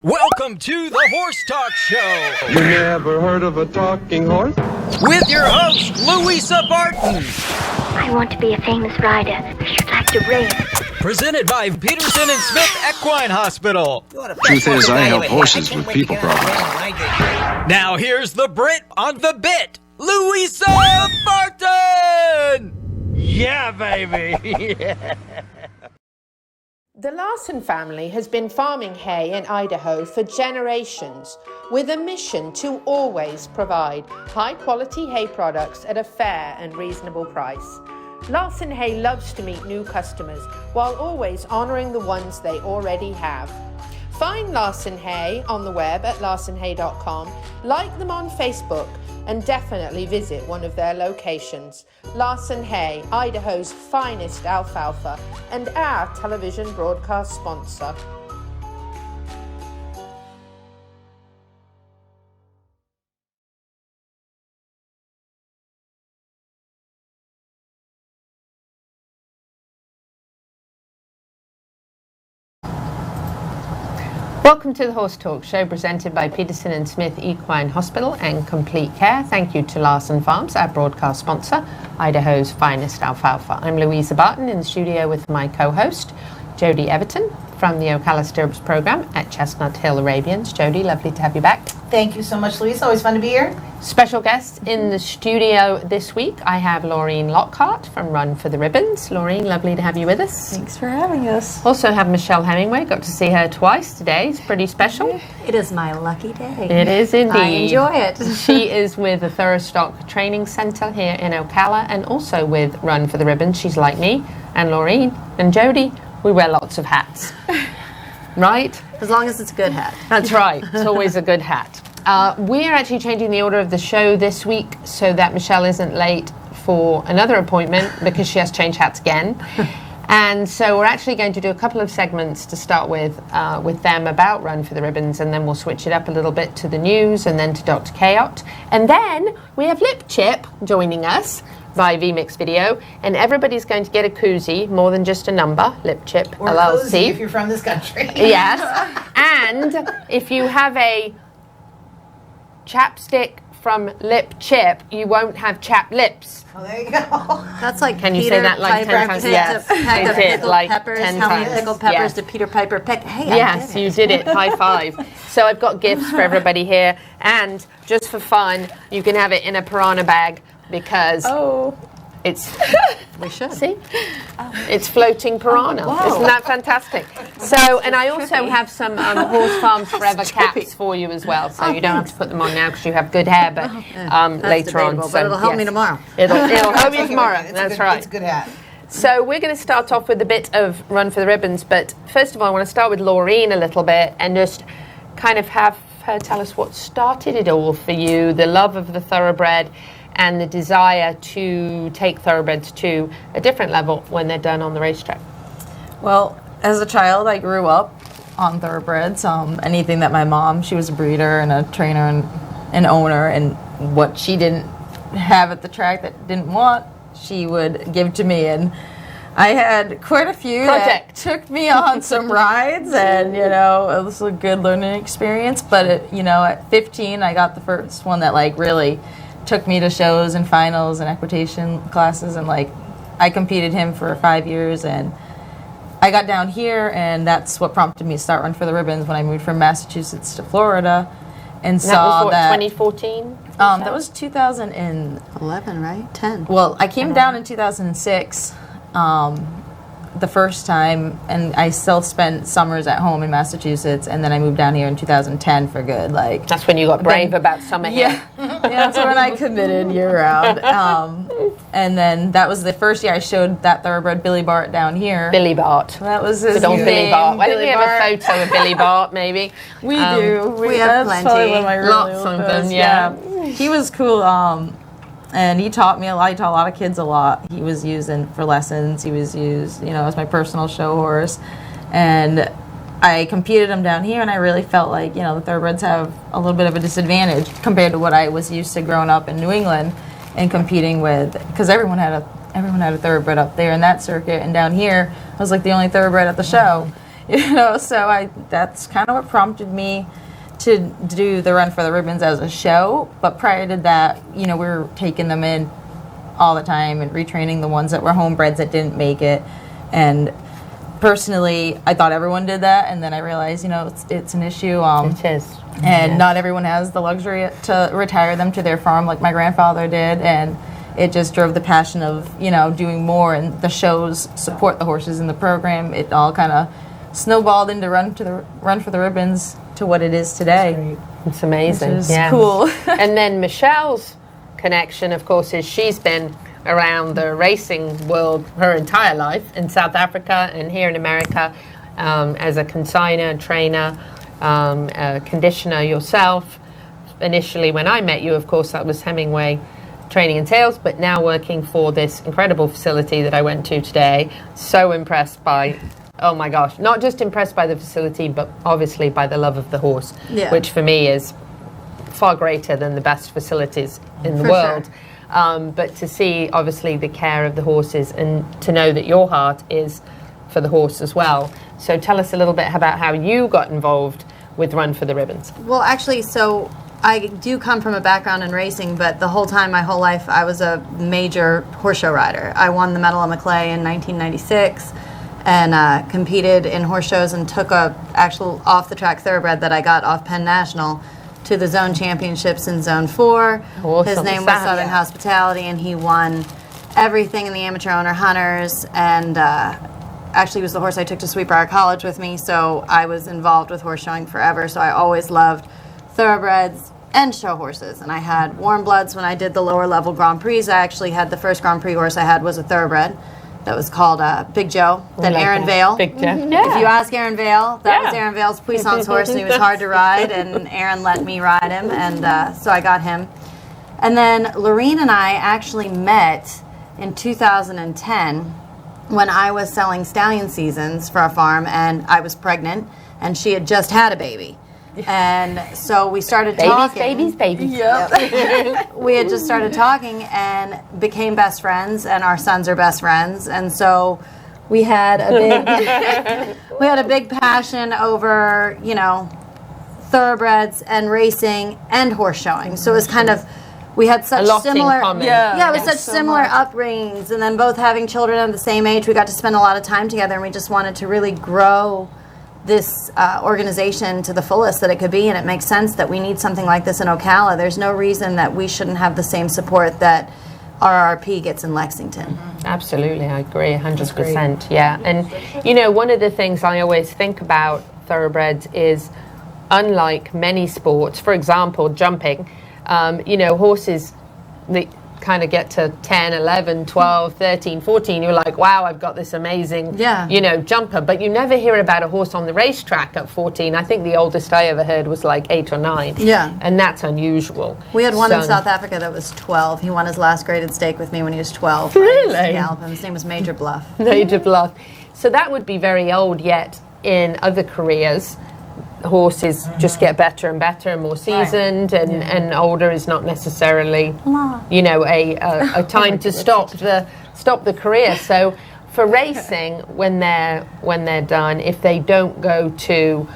Welcome to the Horse Talk Show You never heard of a talking horse? with your host, Louisa Barton. I want to be a famous rider. I should like to race. Presented by Peterson and Smith Equine Hospital. Truth is, I help horses with people problems. Now here's the Brit on the bit, Louisa Barton. Yeah, baby. The Larson family has been farming hay in Idaho for generations with a mission to always provide high-quality hay products at a fair and reasonable price. Larson Hay loves to meet new customers while always honoring the ones they already have. Find Larson Hay on the web at larsonhay.com, like them on Facebook, and definitely visit one of their locations. Larson Hay, Idaho's finest alfalfa, and our television broadcast sponsor. Welcome to the Horse Talk Show, presented by Peterson and Smith Equine Hospital and Complete Care. Thank you to Larson Farms, our broadcast sponsor, Idaho's finest alfalfa. I'm Louisa Barton in the studio with my co-host, Jody Everton, from the Ocala Stirrups program at Chestnut Hill Arabians. Jody, lovely to have you back. Thank you so much, Louise. Always fun to be here. Special guest in the studio this week, I have Laureen Lockhart from Run for the Ribbons. Laureen, lovely to have you with us. Thanks for having us. Also have Michelle Hemingway. Got to see her twice today. It's pretty special. It is my lucky day. It is indeed. I enjoy it. She is with the Thorostock Training Centre here in Ocala and also with Run for the Ribbons. She's like me and Laureen and Jody. We wear lots of hats. Right? As long as it's a good hat. That's right. It's always a good hat. We're actually changing the order of the show this week so that Michelle isn't late for another appointment because she has to change hats again. And so we're actually going to do a couple of segments to start with them about Run for the Ribbons, and then we'll switch it up a little bit to the news and then to Dr. Chaot. And then we have Lip Chip joining us by VMix Video, and everybody's going to get a koozie, more than just a number, Lip Chip Or LLC. cozy if you're from this country. Yes. And if you have a chapstick from Lip Chip, you won't have chapped lips. Oh, there you go. That's like Can you Peter say that like Piper 10 times? picked Yes, a pack I of did, pickled like peppers. 10 How many times. pickled peppers Yes. did Peter Piper pick? Hey, Yes, I you did did it. High five. So I've got gifts for everybody here, and just for fun, you can have it in a piranha bag because it's We should. see, it's floating piranha. Isn't that fantastic? So, and I also have some Horse Farms Forever caps for you as well. So you don't have to put them on now because you have good hair, but later on. But it'll help me tomorrow. It'll help you tomorrow. That's right. It's a good hat. So we're going to start off with a bit of Run for the Ribbons, but first of all, I want to start with Laureen a little bit and just kind of have her tell us what started it all for you, the love of the thoroughbred and the desire to take thoroughbreds to a different level when they're done on the racetrack. Well, as a child, I grew up on thoroughbreds. Anything that my mom, she was a breeder and a trainer and an owner, and what she didn't have at the track that didn't want, she would give to me. And I had quite a few that took me on some rides, and it was a good learning experience. But at 15, I got the first one that really took me to shows and finals and equitation classes, and I competed him for 5 years, and I got down here, and that's what prompted me to start Run for the Ribbons when I moved from Massachusetts to Florida, and saw that 2014. that was 2011, 11, right? 10. well, I came down in 2006, the first time, and I still spent summers at home in Massachusetts, and then I moved down here in 2010 for good. That's when you got brave about summer here. Yeah, that's when I committed year-round. And then that was the first year I showed that thoroughbred Billy Bart down here. Billy Bart. That was his Good old Billy name, Bart. Why don't we Billy have Bart. a photo of Billy Bart, maybe? We do. We have that's plenty. probably one of my really Lots old of them, photos. yeah. He was cool. And he taught me a lot. He taught a lot of kids a lot. He was used for lessons. He was used, as my personal show horse. And I competed him down here, and I really felt like, the thoroughbreds have a little bit of a disadvantage compared to what I was used to growing up in New England and competing with, because everyone had a thoroughbred up there in that circuit, and down here I was like the only thoroughbred at the show. So that's kind of what prompted me to do the Run for the Ribbons as a show. But prior to that, we were taking them in all the time and retraining the ones that were homebreds that didn't make it. And personally, I thought everyone did that, and then I realized, it's an issue. It is. And not everyone has the luxury to retire them to their farm like my grandfather did, and it just drove the passion of, doing more, and the shows support the horses in the program. It all kind of snowballed into Run for the Ribbons to what it is today. It's amazing. Which is cool. And then Michelle's connection, of course, is she's been around the racing world her entire life in South Africa and here in America as a consigner, trainer, a conditioner yourself. Initially, when I met you, of course, that was Hemingway Training and Sales, but now working for this incredible facility that I went to today. So impressed by, oh my gosh, not just impressed by the facility, but obviously by the love of the horse, which for me is far greater than the best facilities in the world. Sure. But to see, obviously, the care of the horses and to know that your heart is for the horse as well. So tell us a little bit about how you got involved with Run for the Ribbons. Well, actually, so I do come from a background in racing, but the whole time, my whole life, I was a major horse show rider. I won the Medal of Maclay in 1996 and competed in horse shows and took a actual off-the-track thoroughbred that I got off Penn National to the zone championships in Zone 4. Awesome. His name was Southern Hospitality, and he won everything in the amateur owner hunters, and actually was the horse I took to Sweetbriar College with me, so I was involved with horse showing forever, so I always loved thoroughbreds and show horses. And I had warm bloods when I did the lower level Grand Prix. I actually had the first Grand Prix horse I had was a thoroughbred that was called Big Joe, then Aaron Vale. Big Joe. If you ask Aaron Vale, that was Aaron Vale's Puissance horse, and he was hard to ride, and Aaron let me ride him, and so I got him. And then Lorene and I actually met in 2010 when I was selling stallion seasons for a farm, and I was pregnant, and she had just had a baby. And so we started talking. Babies. Yep. We had just started talking and became best friends, and our sons are best friends. And so we had a big passion over, thoroughbreds and racing and horse showing. So it was kind of, we had such similar, it was such similar upbringings, and then both having children of the same age, we got to spend a lot of time together, and we just wanted to really grow this organization to the fullest that it could be, and it makes sense that we need something like this in Ocala. There's no reason that we shouldn't have the same support that RRP gets in Lexington. Absolutely, I agree 100%. Yeah, and one of the things I always think about thoroughbreds is, unlike many sports, for example, jumping, horses, they kind of get to 10, 11, 12, 13, 14, you're like, wow, I've got this amazing, jumper. But you never hear about a horse on the racetrack at 14. I think the oldest I ever heard was like 8 or 9. Yeah. And that's unusual. We had one in South Africa that was 12. He won his last graded stake with me when he was 12. Really? His name was Major Bluff. Major Bluff. So that would be very old, yet in other careers, horses just get better and better and more seasoned, and older is not necessarily a time to stop the career. So for racing, when they're done, if they don't go to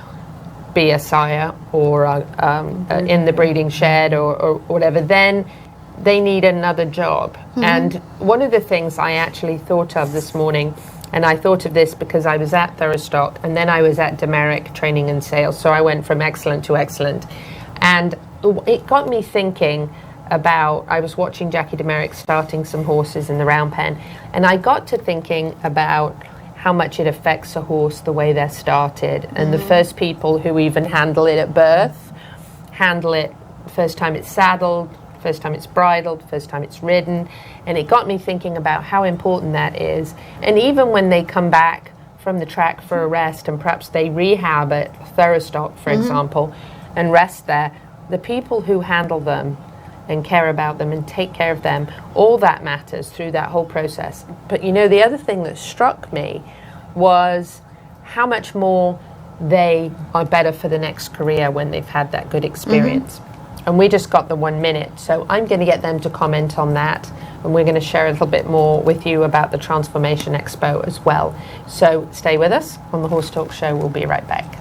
be a sire or in the breeding shed or whatever, then they need another job. And one of the things I actually thought of this morning, and I thought of this because I was at Thurstock and then I was at Demerick Training and Sales. So I went from excellent to excellent. And it got me thinking about, I was watching Jackie Demerick starting some horses in the round pen, and I got to thinking about how much it affects a horse the way they're started. And the first people who even handle it at birth, handle it first time it's saddled, first time it's bridled, first time it's ridden. And it got me thinking about how important that is. And even when they come back from the track for a rest, and perhaps they rehab at Thurstock, for example, and rest there, the people who handle them and care about them and take care of them, all that matters through that whole process. But the other thing that struck me was how much more they are better for the next career when they've had that good experience. And we just got the 1 minute, so I'm going to get them to comment on that, and we're going to share a little bit more with you about the Transformation Expo as well. So stay with us on the Horse Talk Show. We'll be right back.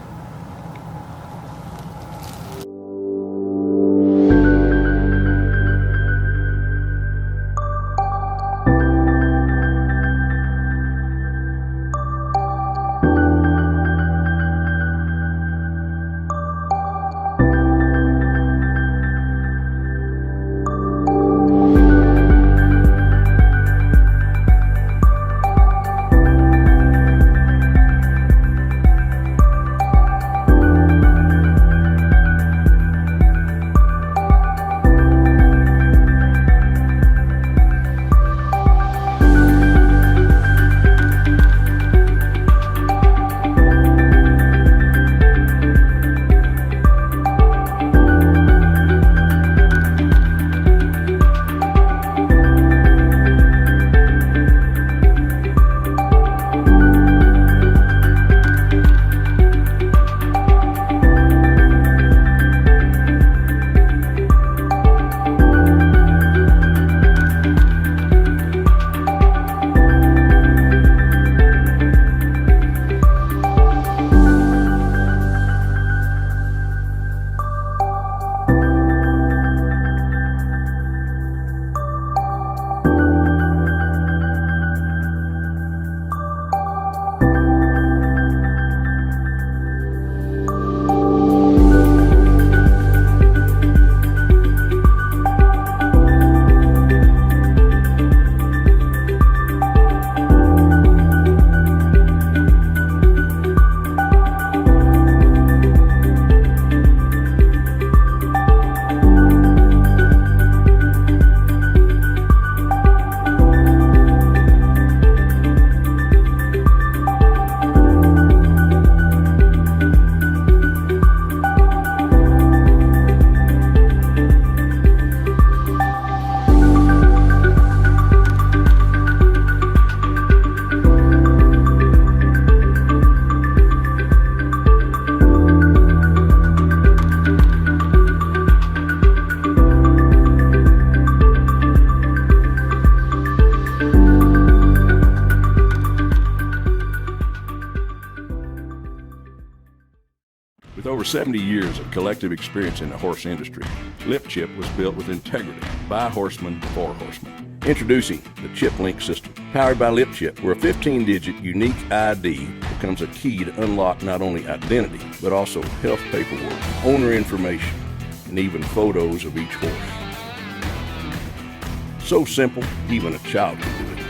With over 70 years of collective experience in the horse industry, Lip Chip was built with integrity by horsemen for horsemen. Introducing the Chip Link system, powered by Lip Chip, where a 15-digit unique ID becomes a key to unlock not only identity, but also health paperwork, owner information, and even photos of each horse. So simple, even a child can do it.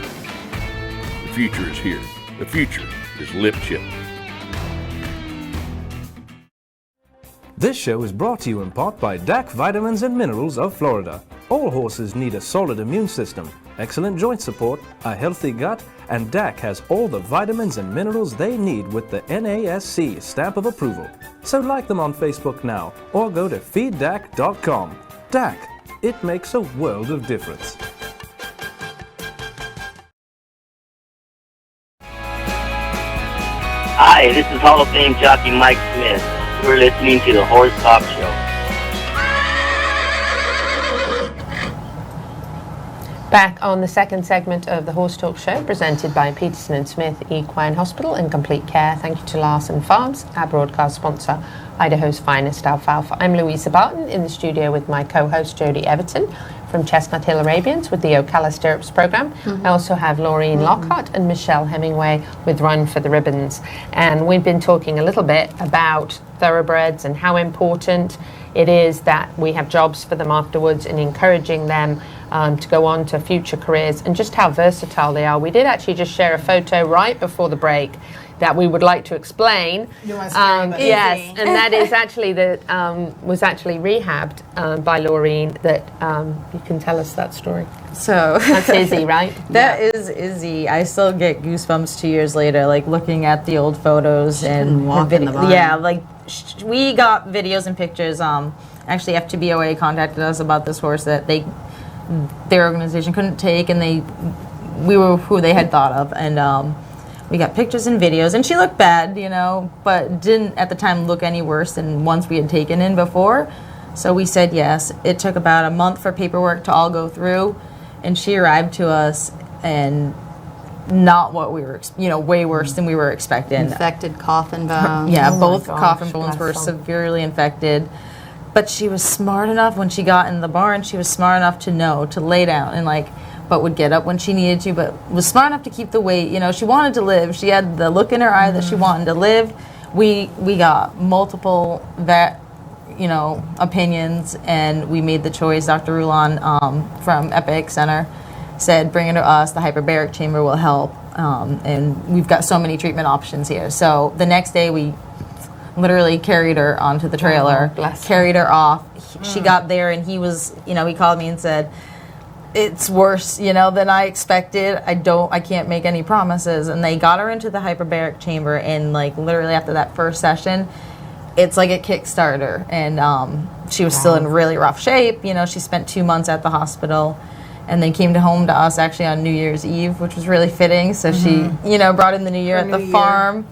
The future is here. The future is Lip Chip. This show is brought to you in part by DAC Vitamins and Minerals of Florida. All horses need a solid immune system, excellent joint support, a healthy gut, and DAC has all the vitamins and minerals they need with the NASC stamp of approval. So like them on Facebook now, or go to feeddac.com. DAC, it makes a world of difference. Hi, this is Hall of Fame jockey Mike Smith. You're listening to the Horse Talk Show. Back on the second segment of the Horse Talk Show, presented by Peterson and Smith Equine Hospital and Complete Care. Thank you to Larson Farms, our broadcast sponsor, Idaho's finest alfalfa. I'm Louisa Barton in the studio with my co-host Jody Everton from Chestnut Hill Arabians with the Ocala Stirrups program. I also have Laureen Lockhart and Michelle Hemingway with Run for the Ribbons. And we've been talking a little bit about thoroughbreds and how important it is that we have jobs for them afterwards and encouraging them to go on to future careers and just how versatile they are. We did actually just share a photo right before the break that we would like to explain. You want to scare anybody? Yes, and that is actually was actually rehabbed by Laureen. That you can tell us that story. So That's Izzy, right? That is Izzy. I still get goosebumps 2 years later, like looking at the old photos and walking the barn. Yeah, like we got videos and pictures. Actually, FTBOA contacted us about this horse that their organization couldn't take, and we were who they had thought of, and we got pictures and videos, and she looked bad, but didn't at the time look any worse than ones we had taken in before. So we said yes. It took about a month for paperwork to all go through, and she arrived to us and not what we were, way worse than we were expecting. Infected coffin bones. Yeah, Oh my both gosh, coffin bones were bless 'em. severely infected. But she was smart enough when she got in the barn. She was smart enough to know to lay down and but would get up when she needed to. But was smart enough to keep the weight. She wanted to live. She had the look in her eye that she wanted to live. We got multiple opinions, and we made the choice. Dr. Rulon from Epic Center said, "Bring her to us. The hyperbaric chamber will help." And we've got so many treatment options here. So the next day we literally carried her onto the trailer, carried her off. She got there, and he was, he called me and said, "It's worse, than I expected. I can't make any promises." And they got her into the hyperbaric chamber, and literally after that first session, it's like a Kickstarter. And she was still in really rough shape. She spent 2 months at the hospital, and then came home to us actually on New Year's Eve, which was really fitting. So she, brought in the new year at the farm.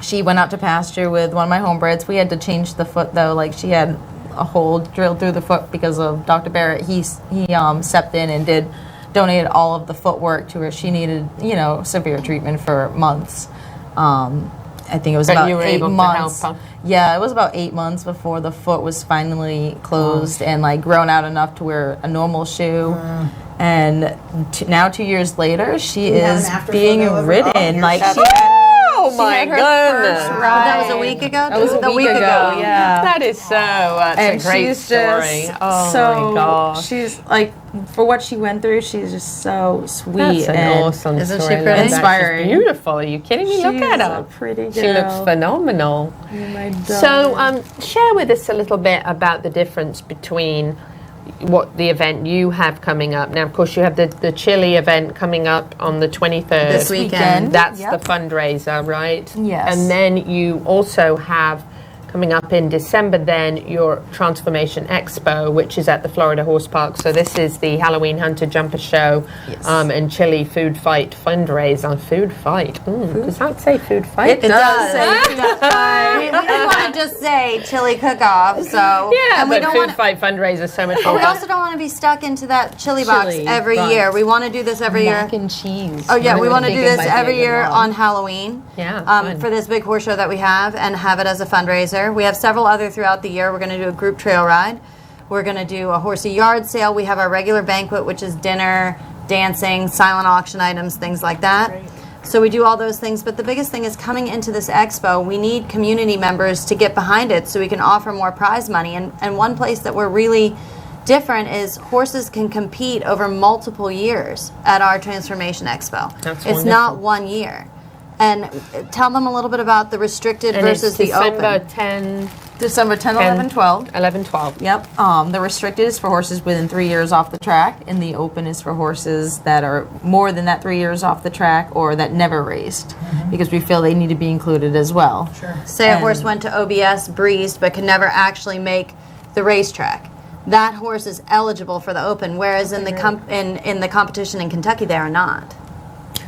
She went out to pasture with one of my homebreds. We had to change the foot though. She had a hole drilled through the foot because of Dr. Barrett. He stepped in and donated all of the footwork to her. She needed, severe treatment for months. I think it was about 8 months. Yeah, it was about 8 months before the foot was finally closed and grown out enough to wear a normal shoe. And now 2 years later, she is being ridden. Oh my goodness! That was a week ago. That was a week ago. Yeah, that is that's a great story. Oh my gosh! She's for what she went through, she's just so sweet. That's an awesome Isn't story. she pretty? Inspiring. She's beautiful. Are you kidding me? Look at her. A pretty girl. She looks phenomenal. Oh my So, share with us a little bit about the difference between what the event you have coming up. Now, of course, you have the Chile event coming up on the 23rd. This weekend. That's the fundraiser, right? Yes. And then you also have coming up in December then your Transformation Expo, which is at the Florida Horse Park. So this is the Halloween Hunter Jumper Show and Chili Food Fight fundraiser. Food Fight. Does that say Food Fight? It does say Food Fight. We didn't want to just say chili cook-off, so yeah, and we but don't Food want Fight fundraiser is so much But more we also don't want to be stuck into that chili box Chili every box. year. We want to do this every year. Mac and cheese. Oh yeah, we want to do this Might be a every good year one. on Halloween. Yeah, fun. For this big horse show that we have, and have it as a fundraiser. We have several other throughout the year. We're going to do a group trail ride. We're going to do a horsey yard sale. We have our regular banquet, which is dinner, dancing, silent auction items, things like that. Great. So we do all those things, but the biggest thing is coming into this expo, we need community members to get behind it so we can offer more prize money. And one place that we're really different is horses can compete over multiple years at our Transformation Expo. That's it's not 1 year. And tell them a little bit about the restricted And versus it's the December open. 10, December 10, 11, 12. 11, 12. Yep. The restricted is for horses within 3 years off the track, and the open is for horses that are more than that 3 years off the track or that never raced, because we feel they need to be included as well. Sure. Say a horse went to OBS, breezed, but could never actually make the racetrack. That horse is eligible for the open, whereas in the in the competition in Kentucky, they are not.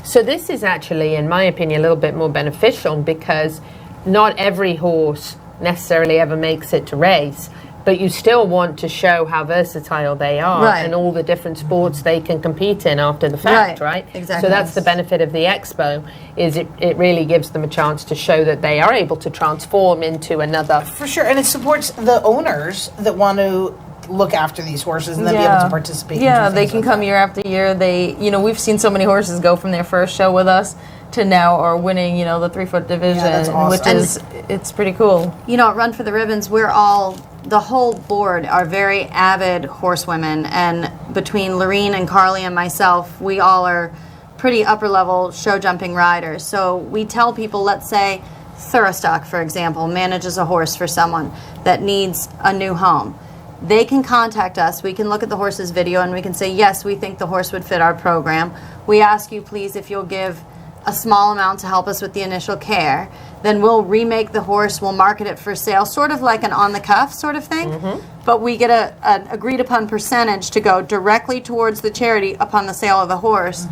So this is actually, in my opinion, a little bit more beneficial because not every horse necessarily ever makes it to race, but you still want to show how versatile they are Right. and all the different sports they can compete in after the fact, right? Exactly. So that's the benefit of the expo, is it really gives them a chance to show that they are able to transform into another. For sure, and it supports the owners that want to look after these horses and then be able to participate. Yeah, and do they things can like come that. year after year. They, we've seen so many horses go from their first show with us to now are winning, the 3-foot division, that's awesome. which is, it's pretty cool. At Run for the Ribbons, we're all, the whole board are very avid horsewomen, and between Lorene and Carly and myself, we all are pretty upper level show jumping riders. So we tell people, let's say Thorostock, for example, manages a horse for someone that needs a new home. They can contact us. We can look at the horse's video and we can say, yes, we think the horse would fit our program. We ask you, please, if you'll give a small amount to help us with the initial care. Then we'll remake the horse, we'll market it for sale, sort of like an on-the-cuff sort of thing. But we get an agreed-upon percentage to go directly towards the charity upon the sale of the horse.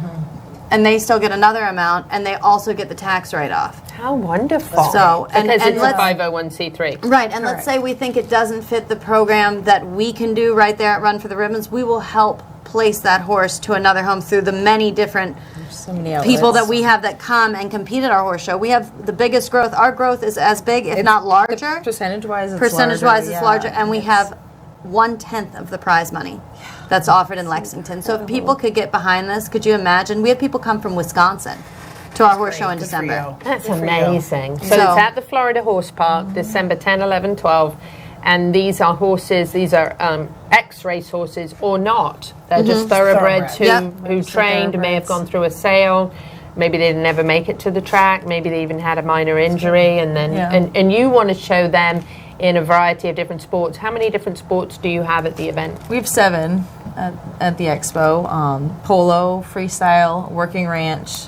And they still get another amount, and they also get the tax write-off. How wonderful. So, and because it's a let's- 501c3. Right, and let's say we think it doesn't fit the program that we can do right there at Run for the Ribbons, we will help place that horse to another home through the many different So many people that outlets. we have that come and compete at our horse show. We have the biggest growth. Our growth is as big, if not larger. Percentage-wise, it's Percentage-wise, it's larger, yeah. and we have 1/10 of the prize money that's offered in Lexington. So if people could get behind this, could you imagine? We have people come from Wisconsin to our horse show in December. That's amazing. So, So- it's at the Florida Horse Park, December 10, 11, 12. And these are horses, these are ex-race horses or not. They're just thoroughbreds who, who trained, may have gone through a sale. Maybe they never make it to the track. Maybe they even had a minor injury. And then, and you want to show them in a variety of different sports. How many different sports do you have at the event? We have 7 at the expo. Polo, freestyle, working ranch,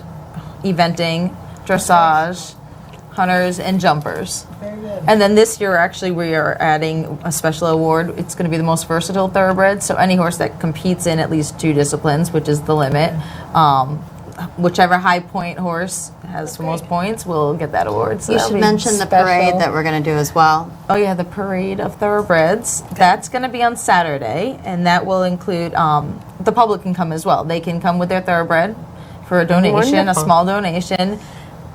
eventing, dressage, hunters, and jumpers. Very good. And then this year, actually, we are adding a special award. It's going to be the most versatile thoroughbred. So any horse that competes in at least 2 disciplines, which is the limit, whichever high point horse has the most points will get that award. So You that'll should be mention the special. parade that we're going to do as well. Oh yeah, the parade of thoroughbreds. That's going to be on Saturday, and that will include the public can come as well. They can come with their thoroughbred for a donation, Wonderful. a small donation.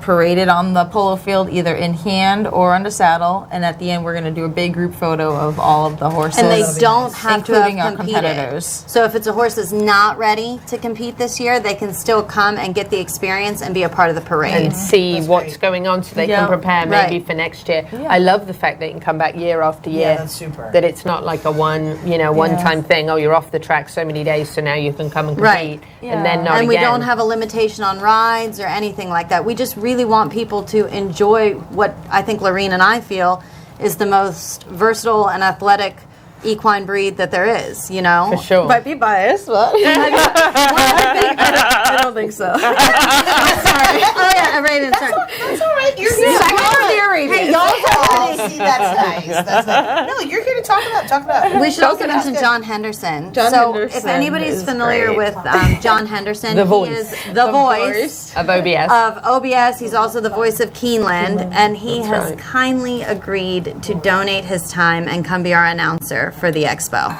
Parade it on the polo field, either in hand or on the saddle, and at the end we're going to do a big group photo of all of the horses, And they don't have to including have our competed. competitors. So if it's a horse that's not ready to compete this year, they can still come and get the experience and be a part of the parade. And see what's going on so they Yeah. can prepare maybe Right. for next year. I love the fact they can come back year after year. Yeah, that's super. That it's not like a one-time thing. Oh, you're off the track so many days, so now you can come and Right. compete. And then not And we again. don't have a limitation on rides or anything like that. We just really want people to enjoy what I think Lorene and I feel is the most versatile and athletic equine breed that there is, you know? For sure. Might be biased, but I don't think so. Sorry. Oh yeah, Raven, sorry. That's all right. You're here. Hey, y'all Oh, see, that's nice. That's nice. No, you're here to talk about. We should also mention John Henderson. So if Henderson anybody's is familiar great. with John Henderson, The he voice. is the voice of OBS. of OBS. He's also the voice of Keeneland, and he That's has right. kindly agreed to donate his time and come be our announcer for the expo.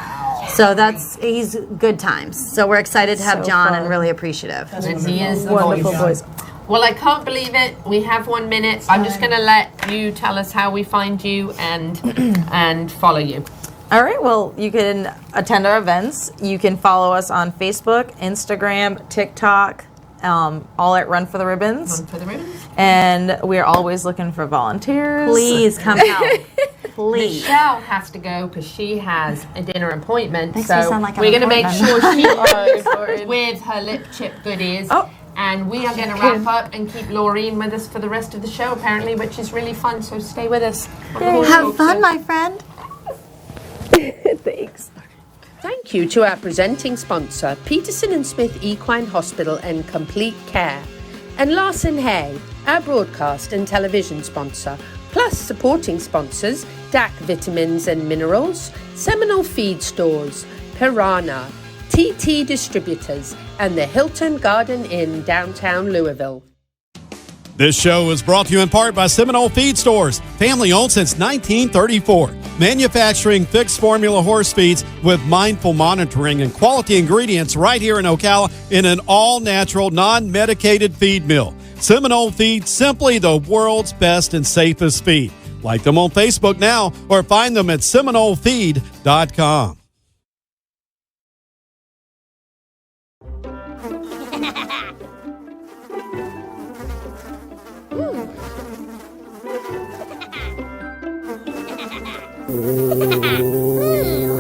So he's good times. So we're excited to have So John fun. and really apprecitive. And he is the Wonderful voice. voice. Well, I can't believe it. We have 1 minute. I'm just going to let you tell us how we find you and follow you. All right, well, you can attend our events. You can follow us on Facebook, Instagram, TikTok, all at Run for the Ribbons. For the ribbons. And we're always looking for volunteers. Please come help. Please. Michelle has to go because she has a dinner appointment. Makes so me sound like I'm we're going to make important. sure she goes with her lip chip goodies. Oh. And we are going to wrap up and keep Laureen with us for the rest of the show, apparently, which is really fun. So stay with us. Have fun, my friend. Thanks. Thank you to our presenting sponsor, Peterson & Smith Equine Hospital and Complete Care, and Larson Hay, our broadcast and television sponsor, plus supporting sponsors, DAC Vitamins and Minerals, Seminole Feed Stores, Piranha, TT Distributors, and the Hilton Garden Inn, downtown Louisville. This show is brought to you in part by Seminole Feed Stores, family owned since 1934. Manufacturing fixed formula horse feeds with mindful monitoring and quality ingredients right here in Ocala in an all-natural, non-medicated feed mill. Seminole Feed, simply the world's best and safest feed. Like them on Facebook now or find them at SeminoleFeed.com.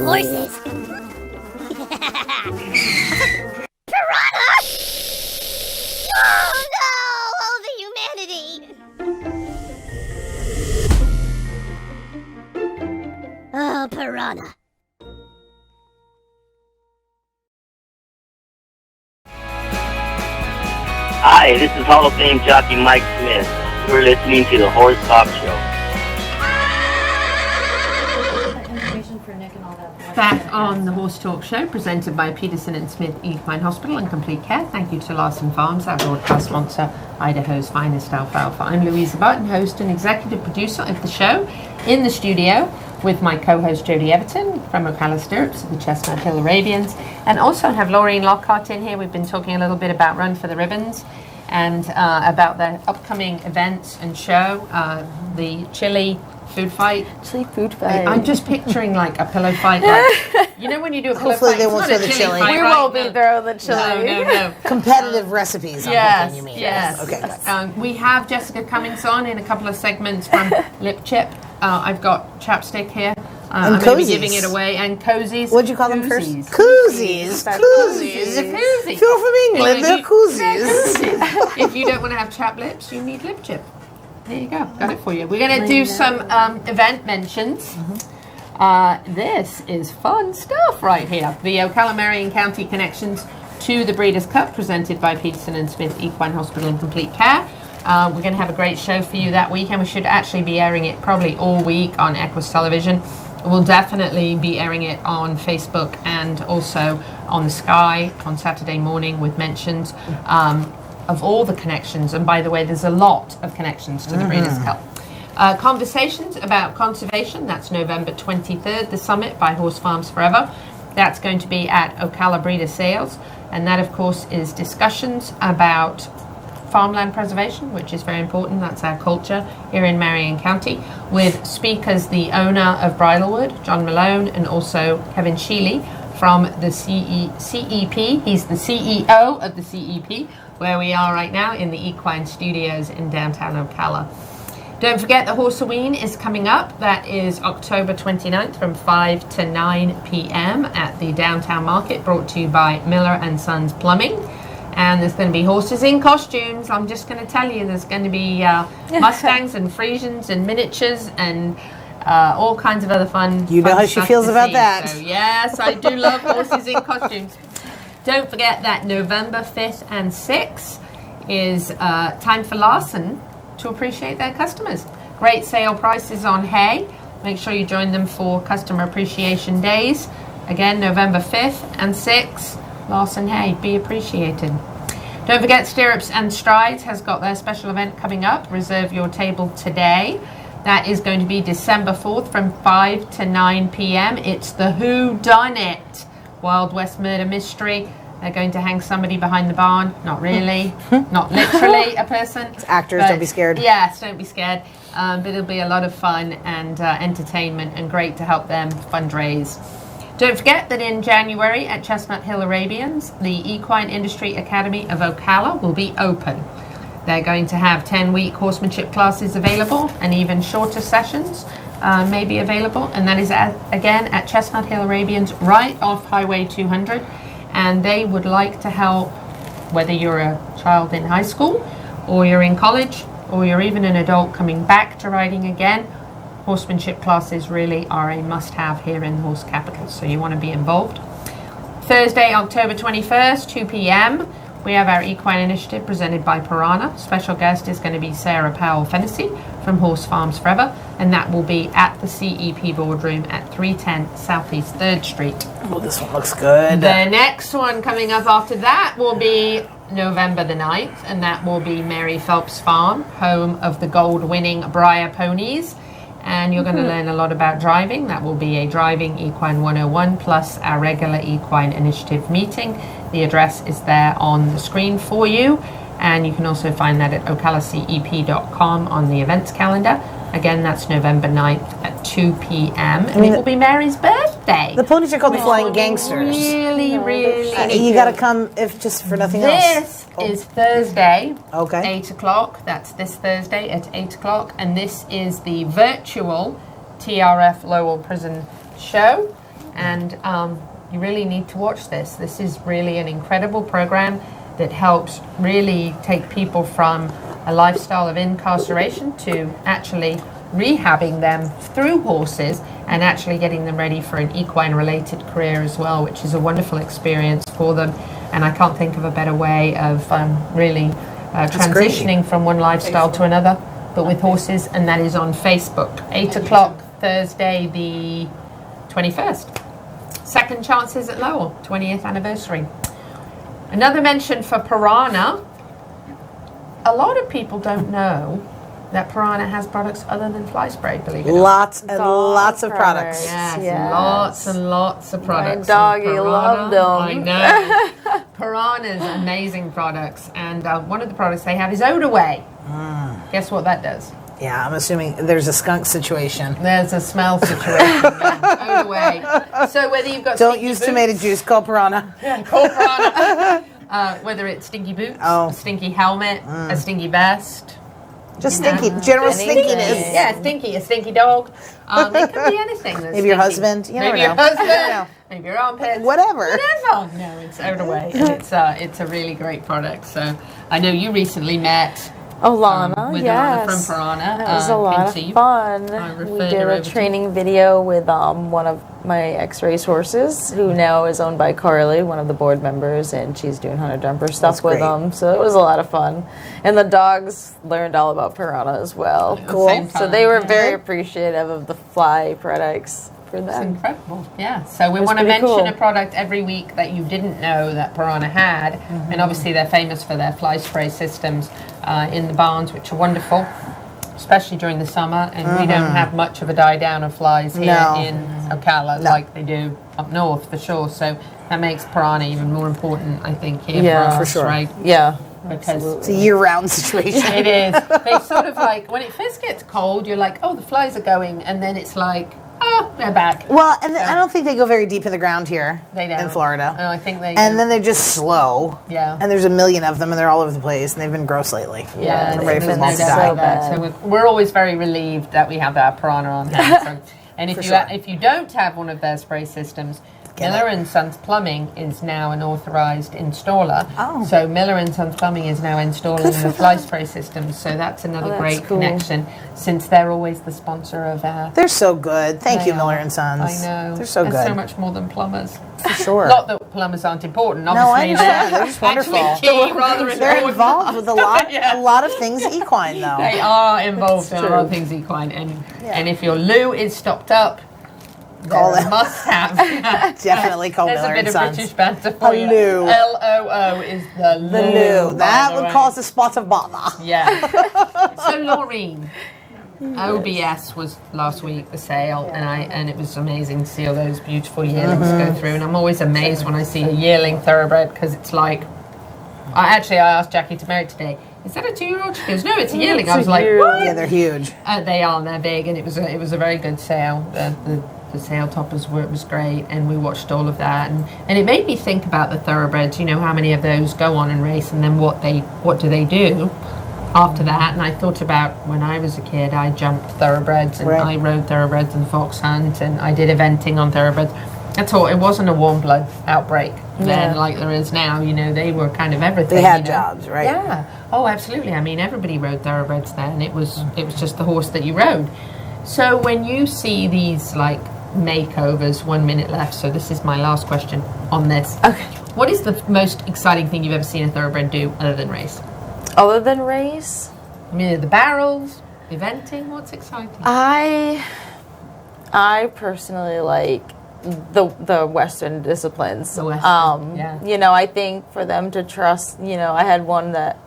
Horses. Piranha! Oh no! Oh, the humanity! Oh, piranha. Hi, this is Hall of Fame jockey Mike Smith. You're listening to the Horse Talk Show. Information for Nick and all that. Back on the Horse Talk Show, presented by Peterson and Smith Equine Hospital and Complete Care. Thank you to Larson Farms, our broadcast sponsor, Idaho's finest alfalfa. I'm Louisa Button, host and executive producer of the show, in the studio with my co-host Jody Everton from Ocala Stirrups of the Chestnut Hill Arabians, and also have Laureen Lockhart in here. We've been talking a little bit about Run for the Ribbons and about the upcoming events and show, the Chile food fight. Chili food fight. I'm just picturing like a pillow fight. Like, you know when you do a pillow Hopefully fight? they it's won't not throw a the chili. Fight, We right? won't be throwing the chili. No. Competitive recipes, I'm hoping you mean. Yes. Okay, good. We have Jessica Cummings on in a couple of segments from Lip Chip. I've got chapstick here. And I'm going to be cozies. giving it away. And cozies. What'd you call them first? Koozies. Koozies. Koozies. Koozies. If you're from England, they're koozies. If you don't want to have chapped lips, you need Lip Chip. There you go. Got it for you. We're going to do some event mentions. This is fun stuff right here. The Ocala Marion County Connections to the Breeders' Cup, presented by Peterson and Smith Equine Hospital and Complete Care. We're going to have a great show for you that weekend. We should actually be airing it probably all week on Equus Television. We'll definitely be airing it on Facebook and also on the Sky on Saturday morning with mentions of all the connections. And by the way, there's a lot of connections to the Breeders' Cup. Conversations about conservation, that's November 23rd, the summit by Horse Farms Forever. That's going to be at Ocala Breeder Sales. And that, of course, is discussions about farmland preservation, which is very important. That's our culture here in Marion County, with speakers, the owner of Bridlewood, John Malone, and also Kevin Sheely from the CEP. He's the CEO of the CEP, where we are right now in the Equine Studios in downtown Ocala. Don't forget the Horseween is coming up. That is October 29th from 5 to 9 p.m. at the Downtown Market, brought to you by Miller & Sons Plumbing. And there's going to be horses in costumes. I'm just going to tell you, there's going to be Mustangs and Friesians and miniatures and all kinds of other fun. You know fun how she stuff feels to about see. that. So yes, I do love horses in costumes. Don't forget that November 5th and 6th is time for Larson to appreciate their customers. Great sale prices on hay. Make sure you join them for Customer Appreciation Days. Again, November 5th and 6th. Larson Hay, be appreciated. Don't forget Stirrups and Strides has got their special event coming up. Reserve your table today. That is going to be December 4th from 5 to 9 p.m. It's the Who Done It Wild West Murder Mystery. They're going to hang somebody behind the barn. Not really. Not literally a person. It's actors, but don't be scared. Yes, don't be scared. But it'll be a lot of fun and entertainment, and great to help them fundraise. Don't forget that in January at Chestnut Hill Arabians, the Equine Industry Academy of Ocala will be open. They're going to have 10-week horsemanship classes available, and even shorter sessions may be available. And that is, again, at Chestnut Hill Arabians, right off Highway 200. And they would like to help, whether you're a child in high school, or you're in college, or you're even an adult coming back to riding again. Horsemanship classes really are a must-have here in the horse capital, so you want to be involved. Thursday, October 21st, 2 p.m., we have our Equine Initiative presented by Piranha. Special guest is going to be Sarah Powell-Fennessy from Horse Farms Forever, and that will be at the CEP Boardroom at 310 Southeast 3rd Street. Oh, this one looks good. The next one coming up after that will be November the 9th, and that will be Mary Phelps Farm, home of the gold-winning Briar Ponies. And you're going to learn a lot about driving. That will be a Driving Equine 101 plus our regular Equine Initiative meeting. The address is there on the screen for you. And you can also find that at okalacep.com on the events calendar. Again, that's November 9th at 2 p.m. And it will be Mary's birthday. The ponies are called the Flying Gangsters. Really, really you got to come if just for nothing else. This is Thursday, okay. 8 o'clock. That's this Thursday at 8 o'clock. And this is the virtual TRF Lowell Prison show. And you really need to watch this. This is really an incredible program that helps really take people from a lifestyle of incarceration to actually rehabbing them through horses and actually getting them ready for an equine-related career as well, which is a wonderful experience for them. And I can't think of a better way of really transitioning from one lifestyle to another, but with horses, and that is on Facebook. 8 o'clock Thursday the 21st. Second Chances at Lowell, 20th anniversary. Another mention for Piranha. A lot of people don't know that Piranha has products other than fly spray, believe it or not. Lots and lots of products. Yes, lots and lots of products. My doggy loved them. I know. Piranha's amazing products, and one of the products they have is Odaway. Guess what that does? Yeah, I'm assuming there's a skunk situation. There's a smell situation. Odaway. So whether you've got don't use tomato juice, call Piranha. Yeah, call Piranha. Whether it's stinky boots, a stinky helmet, a stinky vest. Just stinky, general stinkiness. Yeah, a stinky dog. It could be anything. Maybe your husband. You never maybe know. your husband. Maybe your armpits. Whatever. No, it's Odaway, and it's a really great product. So I know you recently met Alana, with yes. Alana from Piranha. That was a lot of fun. We did a training video with one of my ex-race horses, who now is owned by Carly, one of the board members, and she's doing hunter jumper stuff with them. So it was a lot of fun. And the dogs learned all about Piranha as well. Cool. So they were very appreciative of the fly products for them. It's incredible. Yeah. So we want to mention a product every week that you didn't know that Piranha had. And obviously they're famous for their fly spray systems in the barns, which are wonderful, especially during the summer. And we don't have much of a die down of flies here in Ocala like they do up north, for sure. So that makes Piranha even more important, I think, here for us, for sure. right? Yeah. Because it's a year-round situation. It is. They sort of like, when it first gets cold, you're like, oh, the flies are going. And then it's like, oh, they're back. Well, and I don't think they go very deep in the ground here in Florida. No, I think they And then they're just slow. Yeah. And there's a million of them, and they're all over the place, and they've been gross lately. Yeah, I'm ready for them all to no die. doubt about that. So we're always very relieved that we have that Piranha on hand. And if you don't have one of their spray systems, Miller and Sons Plumbing is now an authorized installer. Oh. So Miller and Sons Plumbing is now installing the fly spray systems. So that's another great connection, since they're always the sponsor of our... They're so good. Thank you, Miller and Sons. I know. They're so good. They're so much more than plumbers. For sure. Not that plumbers aren't important. No, I Obviously, understand. They're just wonderful. actually key, rather They're involved with a lot of things equine, though. They are involved in a lot of things equine. And if your loo is stopped up, call it must have. Definitely call There's Miller a bit and of Sons. British banter for you. Loo. L-O-O is the loo. The loo. That by the would way. cause a spot of bother. Yeah. So Laureen, OBS was last week, the sale, and it was amazing to see all those beautiful yearlings go through. And I'm always amazed when I see a yearling thoroughbred, because it's like, I asked Jackie to marry today. Is that a 2-year-old? She goes, no, it's a yearling. I was like, what? Yeah, they're huge. They are, and they're big, and it was a very good sale. The sale toppers was great, and we watched all of that, and it made me think about the thoroughbreds. You know, how many of those go on and race, and then what do they do after that? And I thought about when I was a kid, I jumped thoroughbreds, and I rode thoroughbreds and fox hunt, and I did eventing on thoroughbreds. That's all. It wasn't a warm blood outbreak then like there is now. You know, they were kind of everything. They had jobs, right? Yeah. Oh, absolutely. I mean, everybody rode thoroughbreds then. It was just the horse that you rode. So when you see these like makeovers, 1 minute left. So this is my last question on this. Okay. What is the most exciting thing you've ever seen a thoroughbred do other than race? Other than race? I mean, the barrels, eventing. What's exciting? I personally like the Western disciplines. The Western, You know, I think for them to trust, you know, I had one that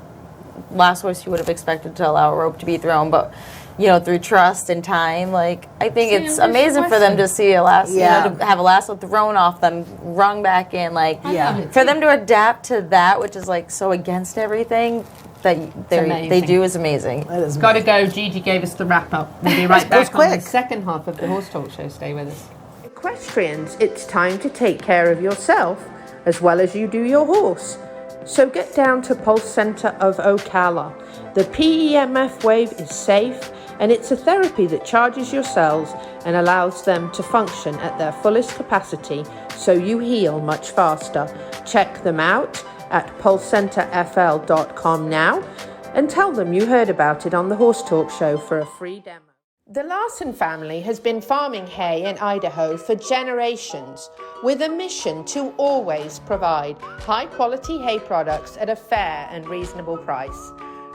last horse you would have expected to allow a rope to be thrown, but you know, through trust and time, like I think it's amazing for them to see a lasso, you know, to have a lasso thrown off them, rung back in, like for them to adapt to that, which is like so against everything that they do, is amazing. Got to go. Gigi gave us the wrap up. We'll be right back on the second half of the Horse Talk Show. Stay with us. Equestrians, it's time to take care of yourself as well as you do your horse. So get down to Pulse Center of Ocala. The PEMF wave is safe, and it's a therapy that charges your cells and allows them to function at their fullest capacity, so you heal much faster. Check them out at pulsecenterfl.com now and tell them you heard about it on the Horse Talk Show for a free demo. The Larson family has been farming hay in Idaho for generations, with a mission to always provide high-quality hay products at a fair and reasonable price.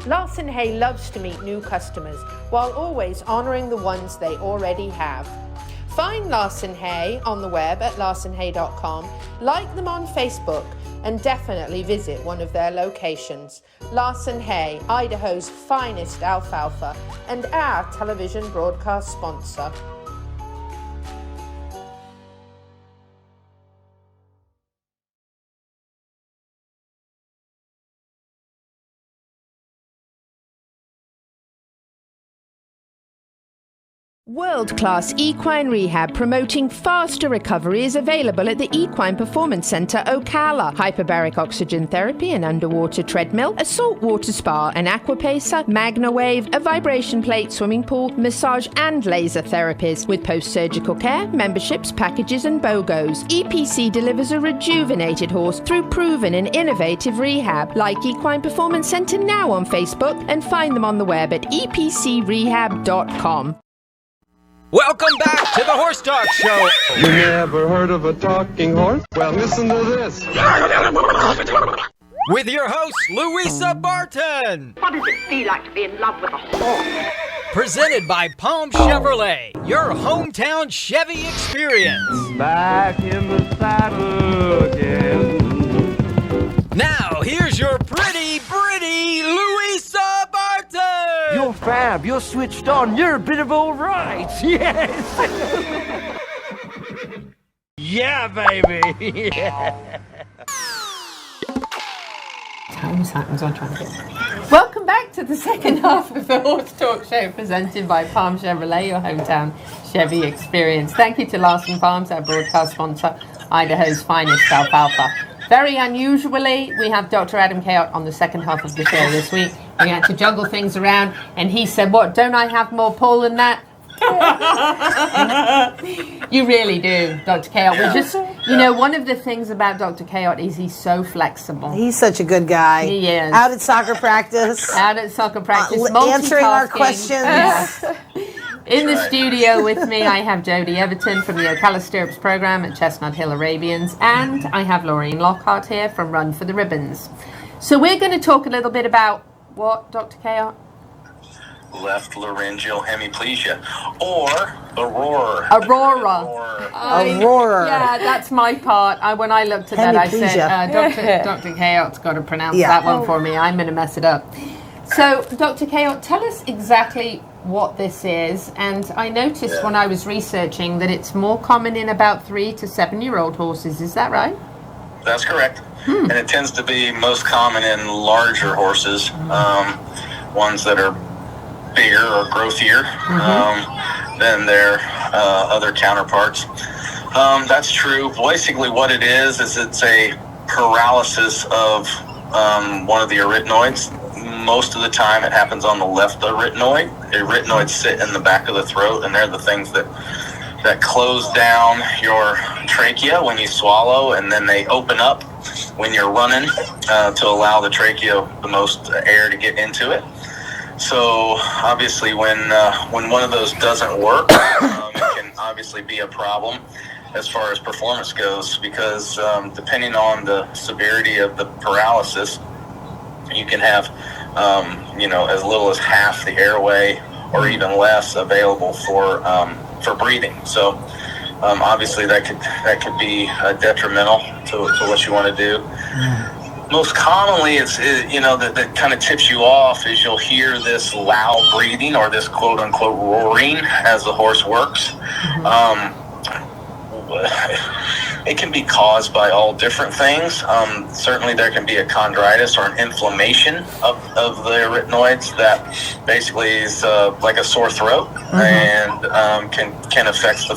Larson Hay loves to meet new customers while always honoring the ones they already have. Find Larson Hay on the web at larsonhay.com, like them on Facebook, and definitely visit one of their locations. Larson Hay, Idaho's finest alfalfa, and our television broadcast sponsor. World-class equine rehab promoting faster recovery is available at the Equine Performance Center Ocala. Hyperbaric oxygen therapy, an underwater treadmill, a saltwater spa, an aquapacer, MagnaWave, a vibration plate, swimming pool, massage and laser therapies. With post-surgical care, memberships, packages and BOGOs, EPC delivers a rejuvenated horse through proven and innovative rehab. Like Equine Performance Center now on Facebook and find them on the web at epcrehab.com. Welcome back to the Horse Talk Show. You never heard of a talking horse? Well, listen to this. With your host, Louisa Barton. What does it feel like to be in love with a horse? Presented by Palm Chevrolet, your hometown Chevy experience. Back in the saddle again. Now, here's your pretty Louisa Barton. You're fab, you're switched on, you're a bit of all right, yes! Yeah, baby! Yeah. Welcome back to the second half of the Horse Talk Show, presented by Palm Chevrolet, your hometown Chevy experience. Thank you to Larson Farms, our broadcast sponsor, Idaho's finest alfalfa. Very unusually, we have Dr. Adam Chaot on the second half of the show this week. We had to juggle things around, and he said, "What, don't I have more pull than that?" You really do, Dr. Chaot. We just, one of the things about Dr. Chaot is he's so flexible. He's such a good guy. He is. Out at soccer practice. Answering our questions. In the studio with me, I have Jody Everton from the Ocala Stirrups program at Chestnut Hill Arabians, and I have Laureen Lockhart here from Run for the Ribbons. So we're going to talk a little bit about what, Dr. Chaot? Left laryngeal hemiplegia, or Aurora. Yeah, that's my part. When I looked at that, I said, Dr. Chaot's got to pronounce that one for me. I'm going to mess it up. So, Dr. Chaot, tell us exactly what this is. And I noticed when I was researching that it's more common in about 3 to 7-year-old horses. Is that right? That's correct. And it tends to be most common in larger horses, ones that are bigger or growthier than their other counterparts. That's true. Basically what it is it's a paralysis of one of the arytenoids. Most of the time it happens on the left arytenoid. The arytenoids sit in the back of the throat, and they're the things that close down your trachea when you swallow, and then they open up when you're running to allow the trachea the most air to get into it. So obviously when one of those doesn't work, it can obviously be a problem as far as performance goes, because depending on the severity of the paralysis, you can have as little as half the airway or even less available for breathing. So obviously that could be detrimental to what you want to do. Most commonly, that kind of tips you off is you'll hear this loud breathing or this quote-unquote roaring as the horse works. It can be caused by all different things. Certainly there can be a chondritis or an inflammation of the arytenoids that basically is like a sore throat and can affect the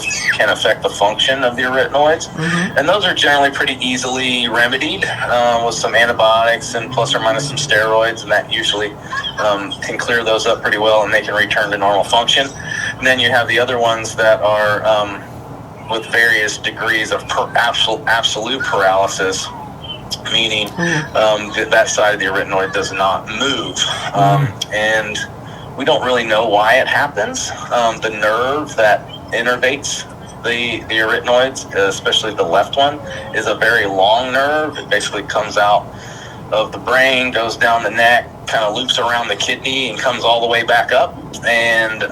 function of the arytenoids. And those are generally pretty easily remedied with some antibiotics and plus or minus some steroids, and that usually can clear those up pretty well, and they can return to normal function. And then you have the other ones that are with various degrees of absolute paralysis, meaning that side of the arytenoid does not move. And we don't really know why it happens. The nerve that innervates the arytenoids, especially the left one, is a very long nerve. It basically comes out of the brain, goes down the neck, kind of loops around the kidney, and comes all the way back up. And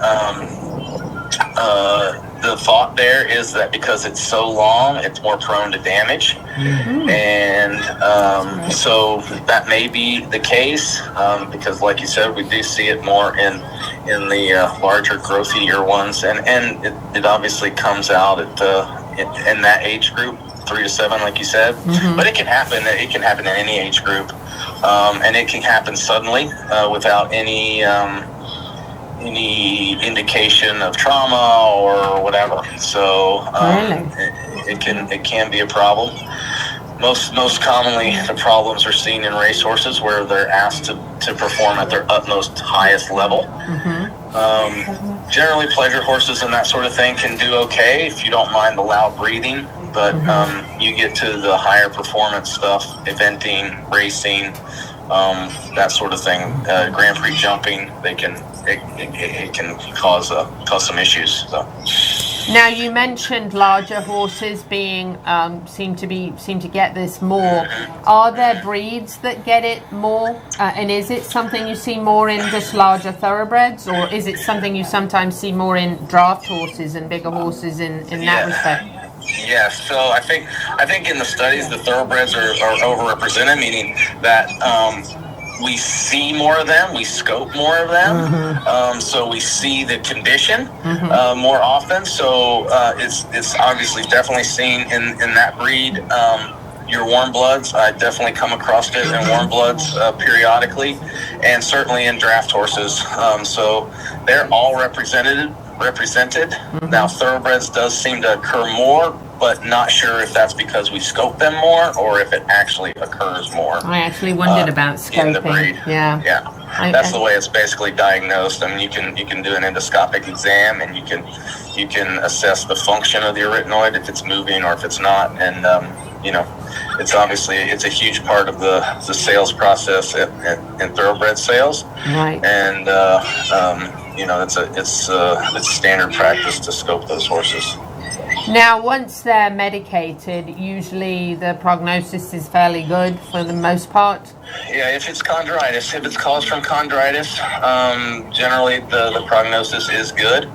the thought there is that because it's so long, it's more prone to damage, and so that may be the case, because, like you said, we do see it more in the larger, growthier ones, and it obviously comes out in that age group, 3 to 7, like you said. But it can happen. It can happen in any age group, and it can happen suddenly without any indication of trauma or whatever. So it can be a problem. Most commonly, the problems are seen in racehorses where they're asked to perform at their utmost highest level. Generally, pleasure horses and that sort of thing can do okay if you don't mind the loud breathing. But you get to the higher performance stuff, eventing, racing, that sort of thing, Grand Prix jumping, it can cause some issues. So. Now, you mentioned larger horses being seem to get this more. Are there breeds that get it more? And is it something you see more in just larger thoroughbreds, or is it something you sometimes see more in draft horses and bigger horses in that respect? Yeah, so I think in the studies the thoroughbreds are overrepresented, meaning that we see more of them, we scope more of them, so we see the condition more often. So it's obviously definitely seen in that breed. Your warm bloods, I definitely come across it in warm bloods periodically, and certainly in draft horses. So they're all represented. Now, thoroughbreds does seem to occur more, but not sure if that's because we scope them more or if it actually occurs more. I actually wondered about scoping. In the breed. Yeah. That's the way it's basically diagnosed. I mean, you can do an endoscopic exam, and you can assess the function of the arytenoid, if it's moving or if it's not, and it's obviously a huge part of the sales process in thoroughbred sales. Right. And it's standard practice to scope those horses. Now, once they're medicated, usually the prognosis is fairly good for the most part. Yeah, if it's chondritis, if it's caused from chondritis, generally the prognosis is good,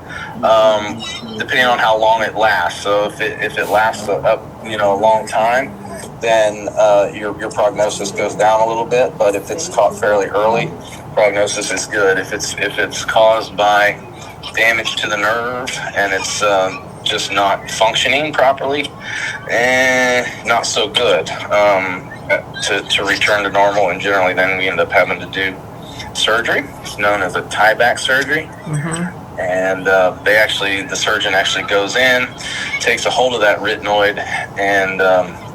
depending on how long it lasts. So if it lasts a long time, then your prognosis goes down a little bit. But if it's caught fairly early, prognosis is good. If it's caused by damage to the nerve and it's just not functioning properly, not so good to return to normal, and generally then we end up having to do surgery. It's known as a tie-back surgery. And the surgeon actually goes in, takes a hold of that arytenoid, and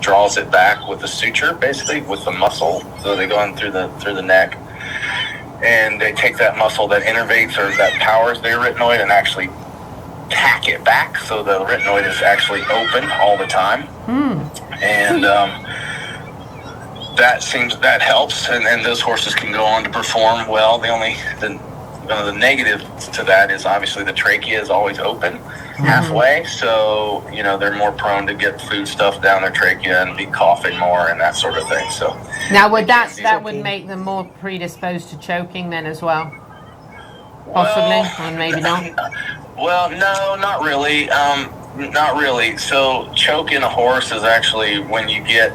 draws it back with a suture, basically with the muscle. So they go in through the neck, and they take that muscle that innervates or that powers the arytenoid and actually tack it back, so the arytenoid is actually open all the time. And that helps, and those horses can go on to perform well. One of the negatives to that is obviously the trachea is always open halfway, so they're more prone to get food stuff down their trachea and be coughing more and that sort of thing. So now, would that would make them more predisposed to choking then as well? Possibly, or maybe not. Well, no, not really. Not really. So choke in a horse is actually when you get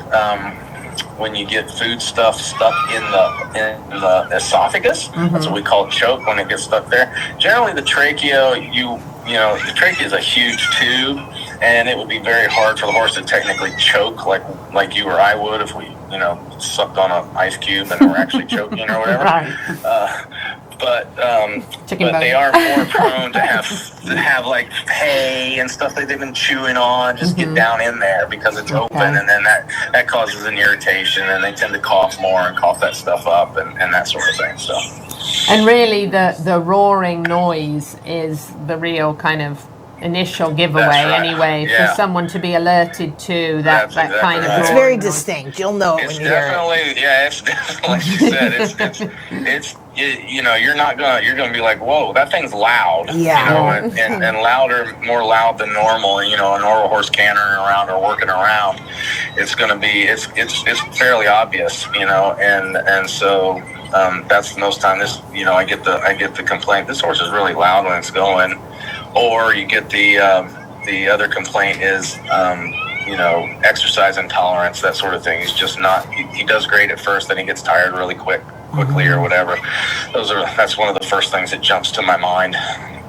food stuff stuck in the esophagus. That's what we call choke, when it gets stuck there. Generally, the trachea, the trachea is a huge tube, and it would be very hard for the horse to technically choke like you or I would if we sucked on an ice cube and we're actually choking or whatever. But they are more prone to have like hay and stuff that they've been chewing on just get down in there because it's open, and then that causes an irritation, and they tend to cough more and cough that stuff up and that sort of thing. So, and really the roaring noise is the real kind of initial giveaway for someone to be alerted to that kind of roaring. It's very distinct. You'll know it when you hear it. It's definitely, like you said, it's you're gonna be like, whoa, that thing's loud. Yeah. And louder, more loud than normal. A normal horse cantering around or working around, it's fairly obvious. And so that's most time. I get the complaint, this horse is really loud when it's going. Or you get the The other complaint is, exercise intolerance, that sort of thing. He's just not. He does great at first, then he gets tired really quickly or whatever. That's one of the first things that jumps to my mind.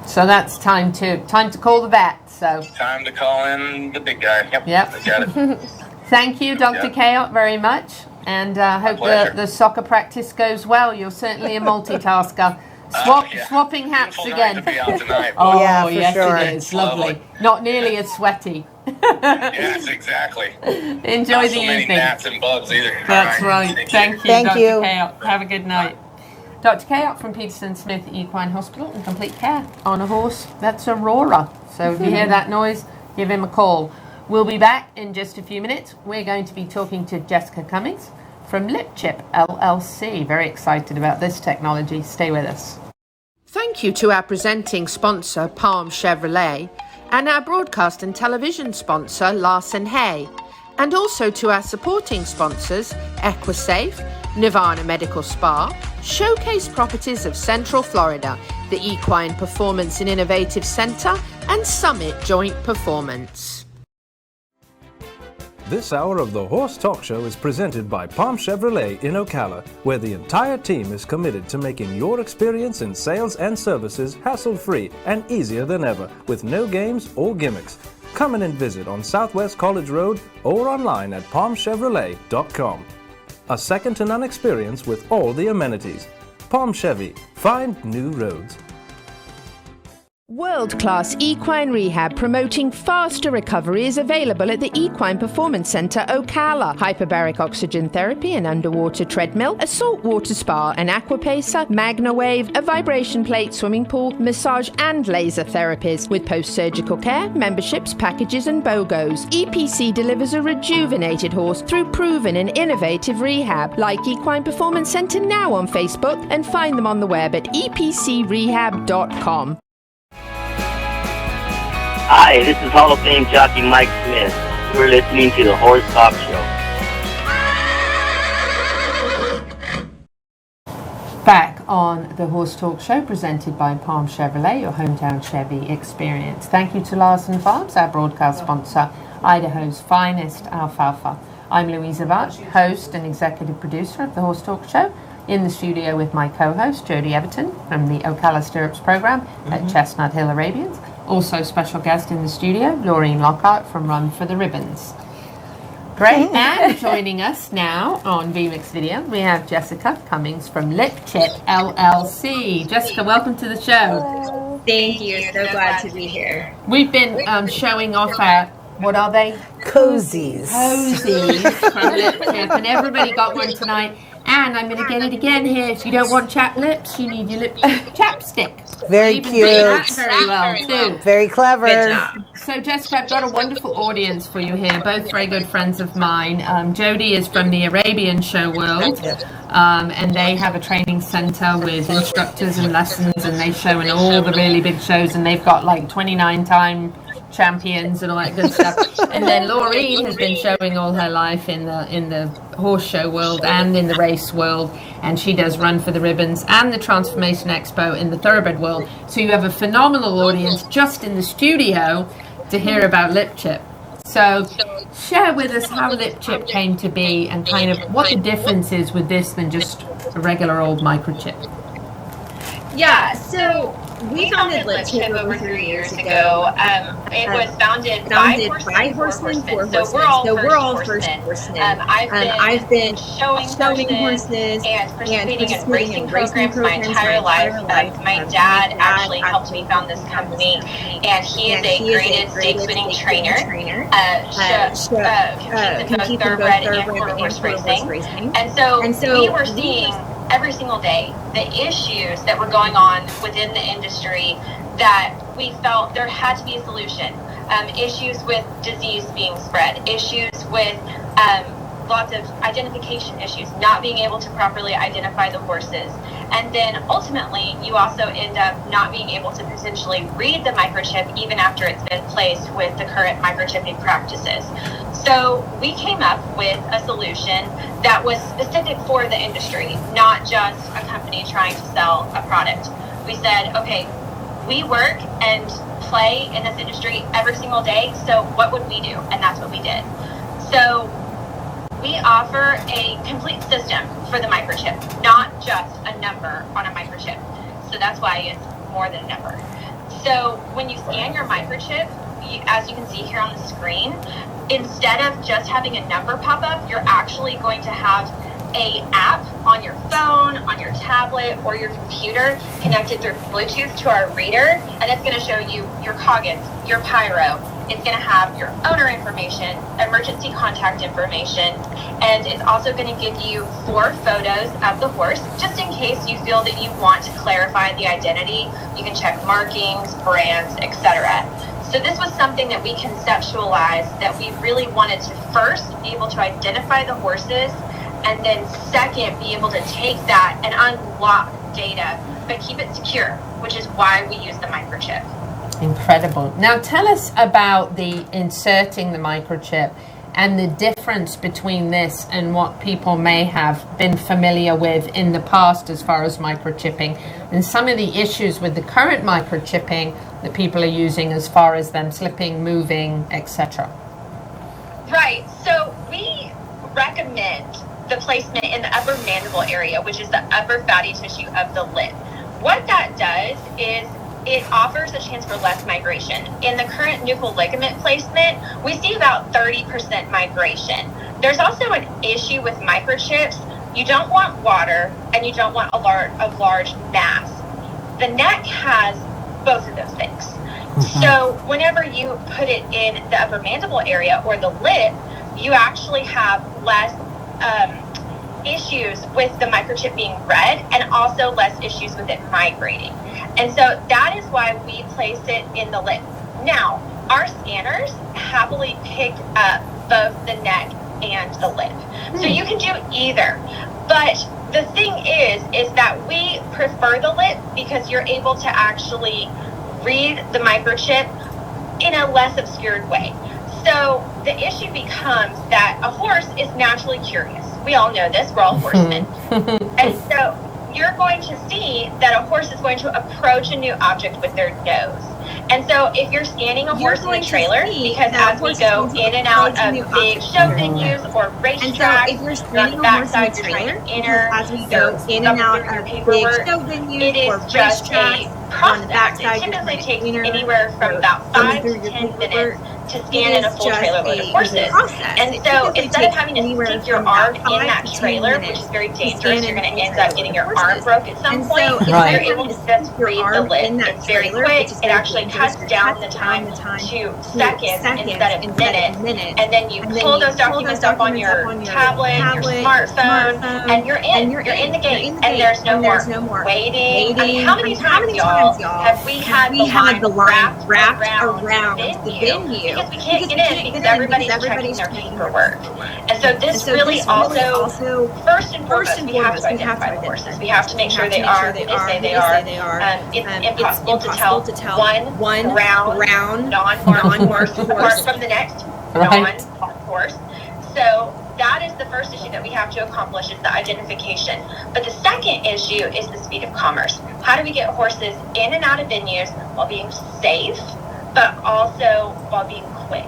So that's time to call the vet. So time to call in the big guy. Yep. I got it. Thank you, Dr. Chaot, very much, and hope the soccer practice goes well. You're certainly a multitasker. Swapping hats again. To be out tonight, oh yeah, for yes, sure. it is lovely. Not nearly as sweaty. Yes, exactly. Enjoy Not the so many evening. gnats and bugs either. That's All right. Thank you, Thank Dr. you. Chaot. Have a good night. Dr. Chaot from Peterson Smith Equine Hospital and Complete Care on a horse. That's Aurora. So if you hear that noise, give him a call. We'll be back in just a few minutes. We're going to be talking to Jessica Cummings from Lip Chip LLC. Very excited about this technology. Stay with us. Thank you to our presenting sponsor, Palm Chevrolet, and our broadcast and television sponsor, Larson Hay, and also to our supporting sponsors, Equisafe, Nirvana Medical Spa, Showcase Properties of Central Florida, the Equine Performance and Innovative Center, and Summit Joint Performance. This hour of the Horse Talk Show is presented by Palm Chevrolet in Ocala, where the entire team is committed to making your experience in sales and services hassle-free and easier than ever, with no games or gimmicks. Come in and visit on Southwest College Road or online at palmchevrolet.com. A second-to-none experience with all the amenities. Palm Chevy. Find new roads. World-class equine rehab promoting faster recovery is available at the Equine Performance Center Ocala. Hyperbaric oxygen therapy, an underwater treadmill, a saltwater spa, an aquapacer, MagnaWave, a vibration plate, swimming pool, massage and laser therapies. With post-surgical care, memberships, packages and BOGOs, EPC delivers a rejuvenated horse through proven and innovative rehab. Like Equine Performance Center now on Facebook and find them on the web at epcrehab.com. Hi, this is Hall of Fame jockey Mike Smith. You're listening to the Horse Talk Show. Back on the Horse Talk Show, presented by Palm Chevrolet, your hometown Chevy experience. Thank you to Larson Farms, our broadcast sponsor, Idaho's finest alfalfa. I'm Louisa Bach, host and executive producer of the Horse Talk Show, in the studio with my co-host, Jody Everton, from the Ocala Stirrups program at Chestnut Hill Arabians. Also special guest in the studio, Laureen Lockhart from Run for the Ribbons. Great, and joining us now on VMix Video, we have Jessica Cummings from Lip Chip LLC. Jessica, welcome to the show. Thank you, so glad to be here. We've been showing off our, what are they? Cozies. Cozies from Lip Chip, and everybody got one tonight. And I'm going to get it again here. If you don't want chapped lips, you need your lip chapstick. Very cute. That very well, too. Very clever. Good job. So, Jessica, I've got a wonderful audience for you here, both very good friends of mine. Jody is from the Arabian show world, and they have a training center with instructors and lessons, and they show in all the really big shows, and they've got like 29-time champions and all that good stuff. And then Laureen has been showing all her life in the horse show world and in the race world, and she does Run for the Ribbons and the Transformation Expo in the thoroughbred world. So you have a phenomenal audience just in the studio to hear about Lip Chip. So share with us how Lip Chip came to be and kind of what the difference is with this than just a regular old microchip. Yeah, so we founded Lip Chip over 3 years ago. It was founded by horsemen for horsemen. So we're all first horsemen. I've been showing horses and participating in racing programs my entire life. My dad actually helped me found this company, and he is a graded stakes-winning trainer. Competes in both thoroughbred and quarter horse racing. And so we were seeing every single day the issues that were going on within the industry that we felt there had to be a solution. Issues with disease being spread, issues with lots of identification issues, not being able to properly identify the horses. And then ultimately, you also end up not being able to potentially read the microchip even after it's been placed with the current microchipping practices. So we came up with a solution that was specific for the industry, not just a company trying to sell a product. We said, okay, we work and play in this industry every single day, so what would we do? And that's what we did. So we offer a complete system for the microchip, not just a number on a microchip. So that's why it's more than a number. So when you scan your microchip, as you can see here on the screen, instead of just having a number pop up, you're actually going to have a app on your phone, on your tablet, or your computer connected through Bluetooth to our reader, and it's going to show you your Coggins, your Pyro. It's going to have your owner information, emergency contact information, and it's also going to give you 4 photos of the horse, just in case you feel that you want to clarify the identity. You can check markings, brands, etc. So this was something that we conceptualized, that we really wanted to first be able to identify the horses, and then second, be able to take that and unlock data, but keep it secure, which is why we use the microchip. Incredible. Now tell us about the inserting the microchip and the difference between this and what people may have been familiar with in the past as far as microchipping, and some of the issues with the current microchipping that people are using as far as them slipping, moving, etc. Right. So we recommend the placement in the upper mandible area, which is the upper fatty tissue of the lip. What that does is it offers a chance for less migration. In the current nuchal ligament placement, we see about 30% migration. There's also an issue with microchips. You don't want water, and you don't want a large mass. The neck has both of those things. So whenever you put it in the upper mandible area or the lip, you actually have less issues with the microchip being read, and also less issues with it migrating. And so that is why we place it in the lip. Now, our scanners happily pick up both the neck and the lip. So you can do either. But the thing is that we prefer the lip because you're able to actually read the microchip in a less obscured way. So the issue becomes that a horse is naturally curious. We all know this, we're all horsemen. And so you're going to see that a horse is going to approach a new object with their nose. And so if you're scanning a horse in the trailer, because as we go in and out of big show venues or racetracks, if you're scanning a horse in the trailer, as we go in and out of big show venues or racetracks, on the backside, it typically takes anywhere from about 5 to 10 minutes to scan in a full trailer load of horses. And so instead of having to stick your arm in that trailer, which is very dangerous, you're going to end up getting your arm broke at some point. If you're able to just read the lip, it's very quick. It actually cuts down the time to seconds instead of minutes. And then you pull those documents up on your tablet, your smartphone, and you're in the gate. And there's no more waiting. I mean, how many times, y'all, have we had the line wrapped around the venue? Because we can't get in because everybody's checking their paperwork. And so this really also, first and foremost, we have to identify the horses. We have to make sure they are who they say they are. It's impossible to tell one brown non-horse apart from the next non-horse. So that is the first issue that we have to accomplish, is the identification. But the second issue is the speed of commerce. How do we get horses in and out of venues while being safe, but also while being quick?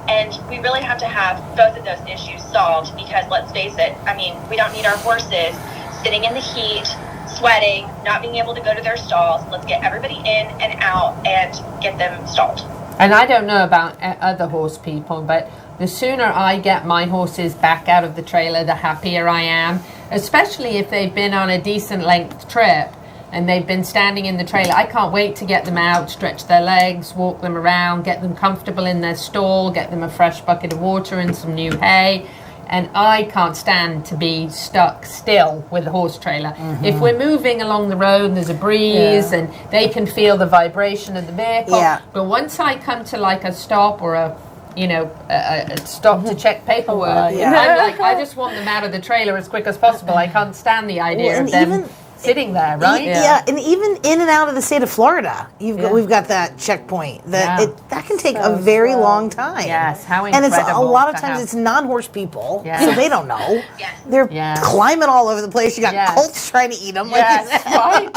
And we really have to have both of those issues solved, because let's face it, I mean, we don't need our horses sitting in the heat, sweating, not being able to go to their stalls. Let's get everybody in and out and get them stalled. And I don't know about other horse people, but the sooner I get my horses back out of the trailer, the happier I am, especially if they've been on a decent length trip and they've been standing in the trailer. I can't wait to get them out, stretch their legs, walk them around, get them comfortable in their stall, get them a fresh bucket of water and some new hay. And I can't stand to be stuck still with a horse trailer. Mm-hmm. If we're moving along the road and there's a breeze and they can feel the vibration of the vehicle. Yeah. But once I come to like a stop or a stop to check paperwork, I'm like, I just want them out of the trailer as quick as possible. I can't stand the idea of them sitting there, right? And even in and out of the state of Florida, we've got that checkpoint. That can take a very long time. Yes, how incredible. And it's a lot of times it's non-horse people, so they don't know. They're climbing all over the place. You got colts trying to eat them. Yes, right.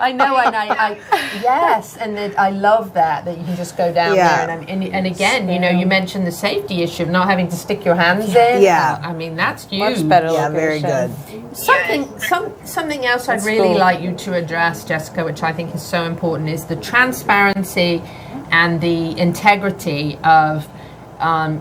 I know, and I yes, and I love that you can just go down there, and again, you know, you mentioned the safety issue of not having to stick your hands in. Yeah, I mean that's huge. Much better. Yeah, very good. Something else I'd really like you to address, Jessica, which I think is so important, is the transparency and the integrity of.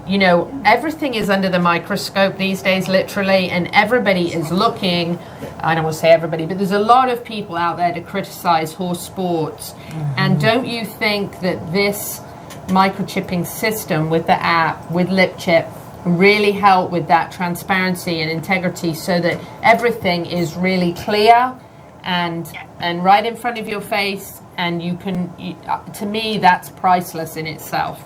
You know, everything is under the microscope these days, literally, and everybody is looking. I don't want to say everybody, but there's a lot of people out there to criticize horse sports. And don't you think that this microchipping system with the app, with LipChip, really help with that transparency and integrity so that everything is really clear and right in front of your face, and you can, to me, that's priceless in itself.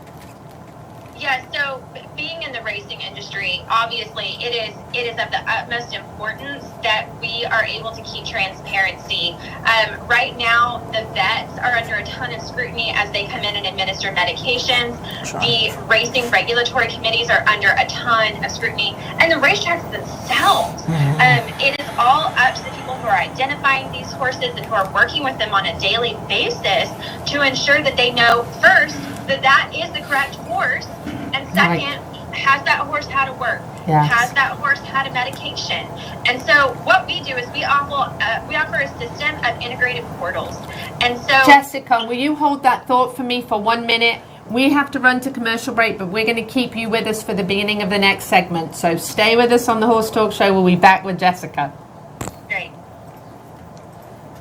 Yeah, so being in the racing industry, obviously it is of the utmost importance that we are able to keep transparency. Right now, the vets are under a ton of scrutiny as they come in and administer medications. The racing regulatory committees are under a ton of scrutiny, and the racetracks themselves. It is all up to the people who are identifying these horses and who are working with them on a daily basis to ensure that they know first that is the correct horse, and second, has that horse had a work? Yes. Has that horse had a medication? And so what we do is we offer a system of integrated portals. And so, Jessica, will you hold that thought for me for 1 minute? We have to run to commercial break, but we're going to keep you with us for the beginning of the next segment. So stay with us on the Horse Talk Show. We'll be back with Jessica. Great.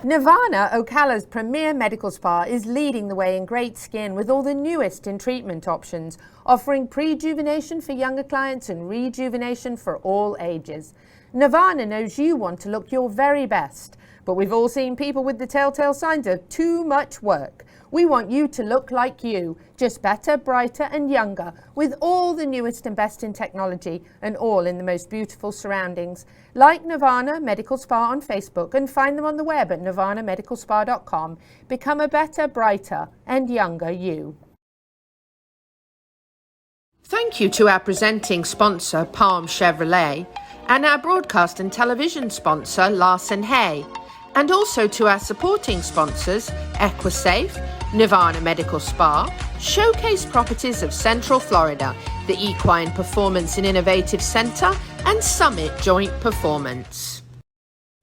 Nirvana, Ocala's premier medical spa, is leading the way in great skin with all the newest in treatment options, offering prejuvenation for younger clients and rejuvenation for all ages. Nirvana knows you want to look your very best, but we've all seen people with the telltale signs of too much work. We want you to look like you, just better, brighter and younger, with all the newest and best in technology and all in the most beautiful surroundings. Like Nirvana Medical Spa on Facebook and find them on the web at nirvanamedicalspa.com. Become a better, brighter and younger you. Thank you to our presenting sponsor, Palm Chevrolet, and our broadcast and television sponsor, Larson Hay, and also to our supporting sponsors, Equisafe, Nirvana Medical Spa, Showcase Properties of Central Florida, the Equine Performance and Innovative Center, and Summit Joint Performance.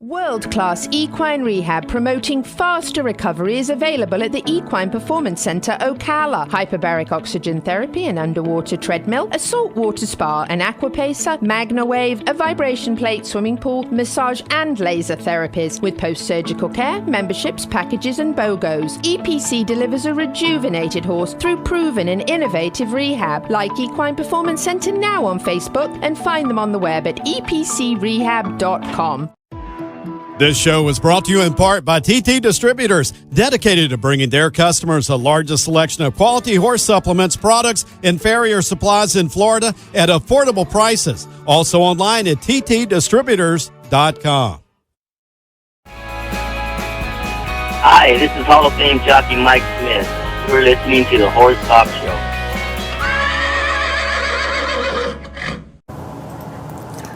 World-class equine rehab promoting faster recovery is available at the Equine Performance Center Ocala. Hyperbaric oxygen therapy, an underwater treadmill, a saltwater spa, an aquapacer, MagnaWave, a vibration plate, swimming pool, massage and laser therapies. With post-surgical care, memberships, packages and BOGOs, EPC delivers a rejuvenated horse through proven and innovative rehab. Like Equine Performance Center now on Facebook and find them on the web at epcrehab.com. This show was brought to you in part by TT Distributors, dedicated to bringing their customers the largest selection of quality horse supplements, products, and farrier supplies in Florida at affordable prices. Also online at ttdistributors.com. Hi, this is Hall of Fame jockey Mike Smith. You're listening to the Horse Talk Show.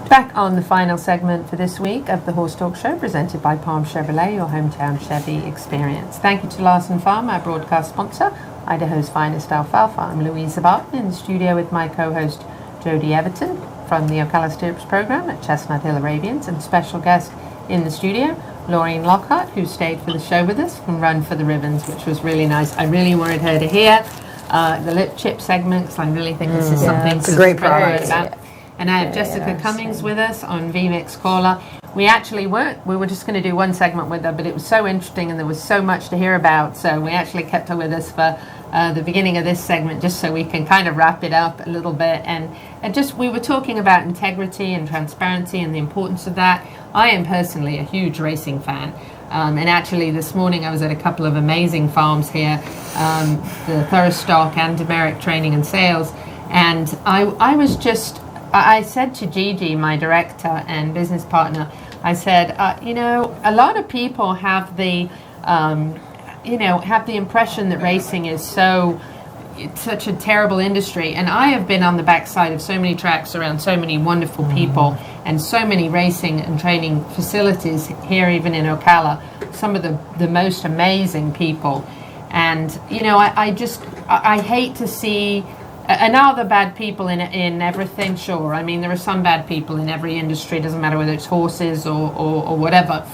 Back on the final segment for this week of the Horse Talk Show, presented by Palm Chevrolet, your hometown Chevy experience. Thank you to Larson Farm, our broadcast sponsor, Idaho's finest alfalfa. I'm Louisa Barton in the studio with my co-host Jody Everton from the Ocala Stirrups program at Chestnut Hill Arabians, and special guest in the studio, Laureen Lockhart, who stayed for the show with us from Run for the Ribbons, which was really nice. I really wanted her to hear the LipChip segment, because I really think this is something it's a great product. About. And I have Jessica Cummings with us on VMix Caller. We actually were just going to do one segment with her, but it was so interesting and there was so much to hear about, so we actually kept her with us for the beginning of this segment, just so we can kind of wrap it up a little bit. And just, we were talking about integrity and transparency and the importance of that. I am personally a huge racing fan. And actually this morning I was at a couple of amazing farms here, the Thurstock and Demerit Training and Sales. And I was just, I said to Gigi, my director and business partner, I said, a lot of people have the, have the impression that racing is such a terrible industry. And I have been on the backside of so many tracks around so many wonderful people and so many racing and training facilities here, even in Ocala, some of the most amazing people. And, you know, I hate to see, and are there bad people in everything? Sure. I mean, there are some bad people in every industry. It doesn't matter whether it's horses or whatever.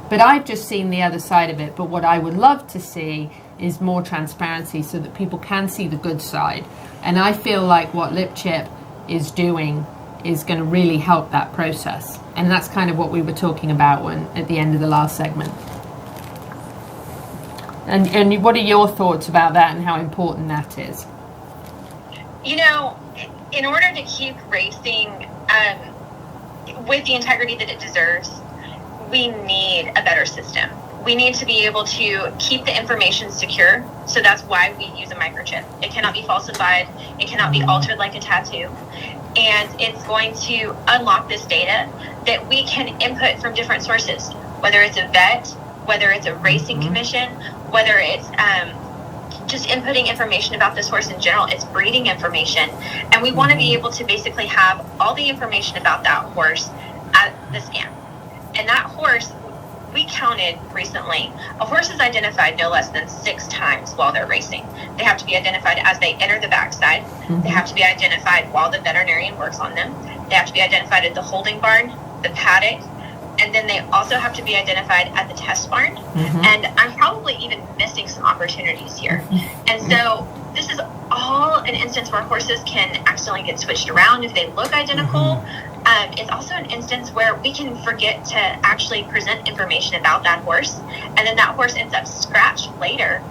But I've just seen the other side of it. But what I would love to see is more transparency so that people can see the good side. And I feel like what Lip Chip is doing is going to really help that process. And that's kind of what we were talking about at the end of the last segment. And what are your thoughts about that and how important that is? You know, in order to keep racing with the integrity that it deserves, we need a better system. We need to be able to keep the information secure. So that's why we use a microchip. It cannot be falsified. It cannot be altered like a tattoo. And it's going to unlock this data that we can input from different sources, whether it's a vet, whether it's a racing commission, whether it's just inputting information about this horse in general. It's breeding information. And we want to be able to basically have all the information about that horse at the scan. And that horse, we counted recently, a horse is identified no less than 6 times while they're racing. They have to be identified as they enter the backside. They have to be identified while the veterinarian works on them. They have to be identified at the holding barn, the paddock, and then they also have to be identified at the test barn. And I'm probably even missing some opportunities here. And so this is all an instance where horses can accidentally get switched around if they look identical. It's also an instance where we can forget to actually present information about that horse, and then that horse ends up scratched later.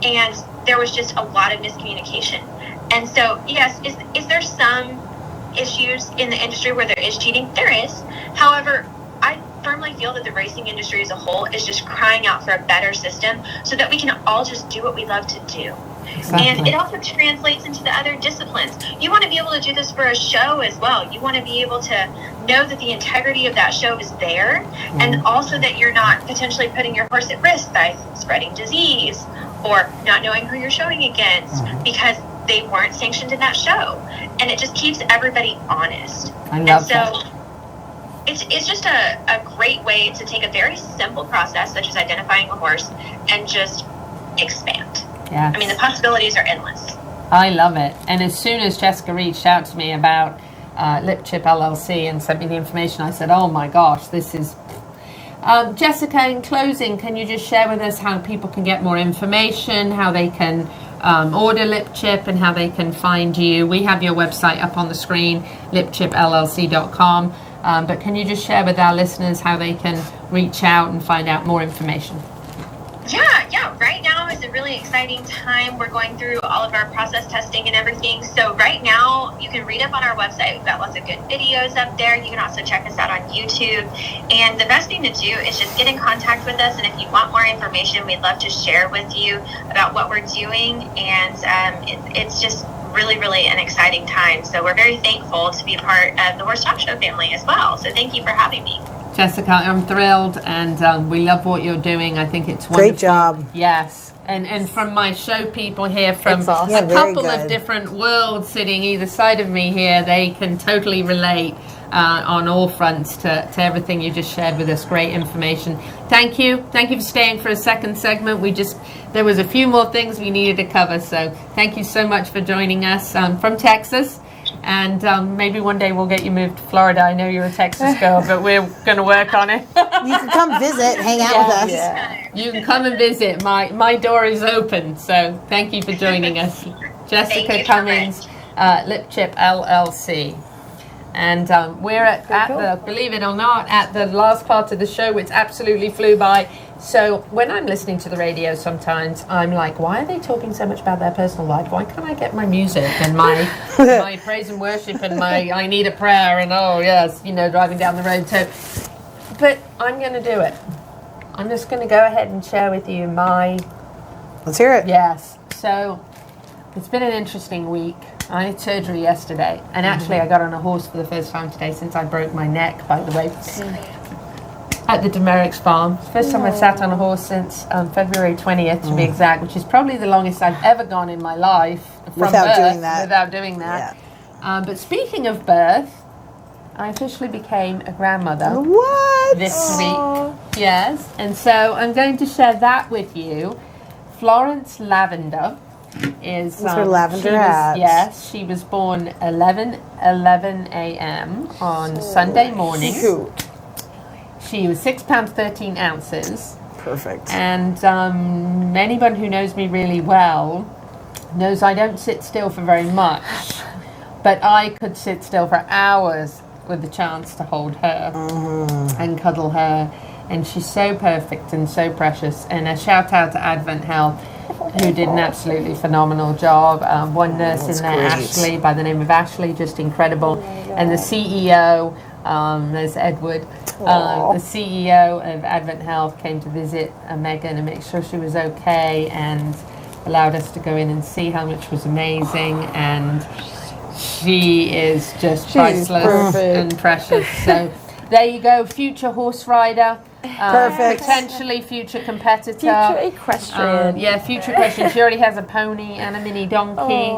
And there was just a lot of miscommunication. And so, yes, is there some issues in the industry where there is cheating? There is. However, I firmly feel that the racing industry as a whole is just crying out for a better system so that we can all just do what we love to do. Exactly. And it also translates into the other disciplines. You want to be able to do this for a show as well. You want to be able to know that the integrity of that show is there, and also that you're not potentially putting your horse at risk by spreading disease or not knowing who you're showing against because they weren't sanctioned in that show. And it just keeps everybody honest. I love that. It's just a great way to take a very simple process, such as identifying a horse, and just expand. Yeah. I mean, the possibilities are endless. I love it. And as soon as Jessica reached out to me about Lip Chip LLC and sent me the information, I said, oh my gosh, this is... Jessica, in closing, can you just share with us how people can get more information, how they can order Lip Chip, and how they can find you? We have your website up on the screen, lipchipllc.com. But can you just share with our listeners how they can reach out and find out more information? Yeah. Right now is a really exciting time. We're going through all of our process testing and everything. So right now, you can read up on our website. We've got lots of good videos up there. You can also check us out on YouTube. And the best thing to do is just get in contact with us. And if you want more information, we'd love to share with you about what we're doing. And it's just really, really an exciting time. So we're very thankful to be part of the Horse Talk Show family as well. So thank you for having me. Jessica, I'm thrilled, and we love what you're doing. I think it's wonderful. Great job. Yes. And from my show people here from a couple of different worlds sitting either side of me here, they can totally relate on all fronts to everything you just shared with us. Great information. Thank you. Thank you for staying for a second segment. There was a few more things we needed to cover, so thank you so much for joining us from Texas. And maybe one day we'll get you moved to Florida. I know you're a Texas girl, but we're going to work on it. You can come visit, hang out with us. Yeah. You can come and visit. My door is open. So thank you for joining us. Jessica Cummings, Lip Chip LLC. And we're at the, believe it or not, at the last part of the show, which absolutely flew by. So when I'm listening to the radio sometimes, I'm like, why are they talking so much about their personal life? Why can't I get my music and my praise and worship and my I need a prayer and driving down the road. So, but I'm going to do it. I'm just going to go ahead and share with you Let's hear it. Yes. So it's been an interesting week. I had surgery yesterday, and actually I got on a horse for the first time today since I broke my neck, by the way, at the Demericks farm. First time I've sat on a horse since February 20th, to be exact, which is probably the longest I've ever gone in my life without doing that. Yeah. But speaking of birth, I officially became a grandmother this week. Yes, and so I'm going to share that with you. Florence Lavender is her lavender hat. Yes, she was born 11 a.m. on Sunday morning. Cute. She was 6 pounds 13 ounces. Perfect. And anyone who knows me really well knows I don't sit still for very much, but I could sit still for hours with the chance to hold her and cuddle her. And she's so perfect and so precious. And a shout out to Advent Health, who did an absolutely phenomenal job. One nurse in there, great. Ashley, by the name of Ashley, just incredible. And the CEO, there's Edward, the CEO of Advent Health came to visit Megan and make sure she was okay, and allowed us to go in and see her, which was amazing. And she is just priceless and precious. So there you go, future horse rider. Perfect. Potentially future competitor. Future equestrian. Future equestrian. She already has a pony and a mini donkey.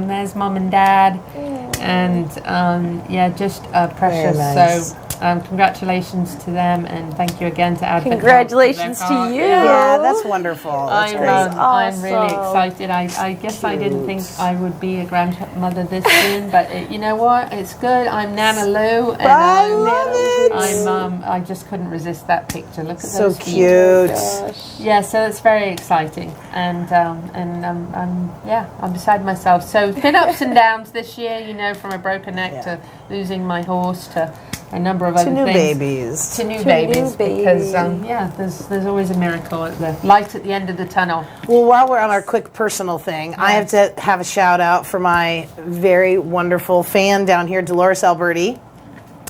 There's mum and dad. And just precious. Very nice. So congratulations to them, and thank you again to Advent Health. Congratulations to you. Yeah, that's wonderful. That's great. I'm really excited. I guess I didn't think I would be a grandmother this soon, but you know what? It's good. I'm Nana Lou, and I love it. I just couldn't resist that picture. Look at So those feet. cute. Yeah, so it's very exciting, and I'm beside myself. So been ups and downs this year, from a broken neck to losing my horse to a number of other new things. babies. To new babies, because there's always a miracle at the light at the end of the tunnel. Well, while we're on our quick personal thing, I have to have a shout out for my very wonderful fan down here, Dolores Alberti.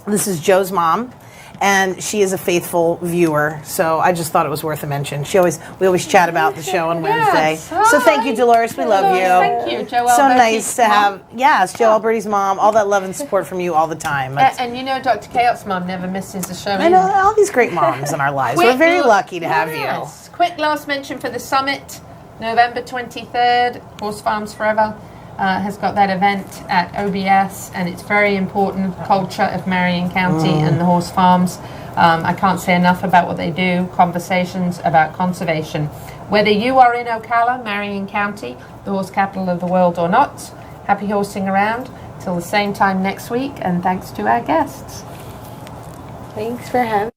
This is Joe's mom, and she is a faithful viewer, so I just thought it was worth a mention. We always chat about the show on Wednesday. So thank you, Dolores. We love you. Thank you, Joe So Alberti's nice to mom. have, it's Joe Alberti's mom. All that love and support from you all the time. And Dr. Chaos' mom never misses the show. I know all these great moms in our lives. We're very lucky to have you. Quick last mention for the summit, November 23rd, Horse Farms Forever has got that event at OBS, and it's very important, culture of Marion County and the horse farms. I can't say enough about what they do, conversations about conservation. Whether you are in Ocala, Marion County, the horse capital of the world or not, happy horsing around. Till the same time next week, and thanks to our guests. Thanks for having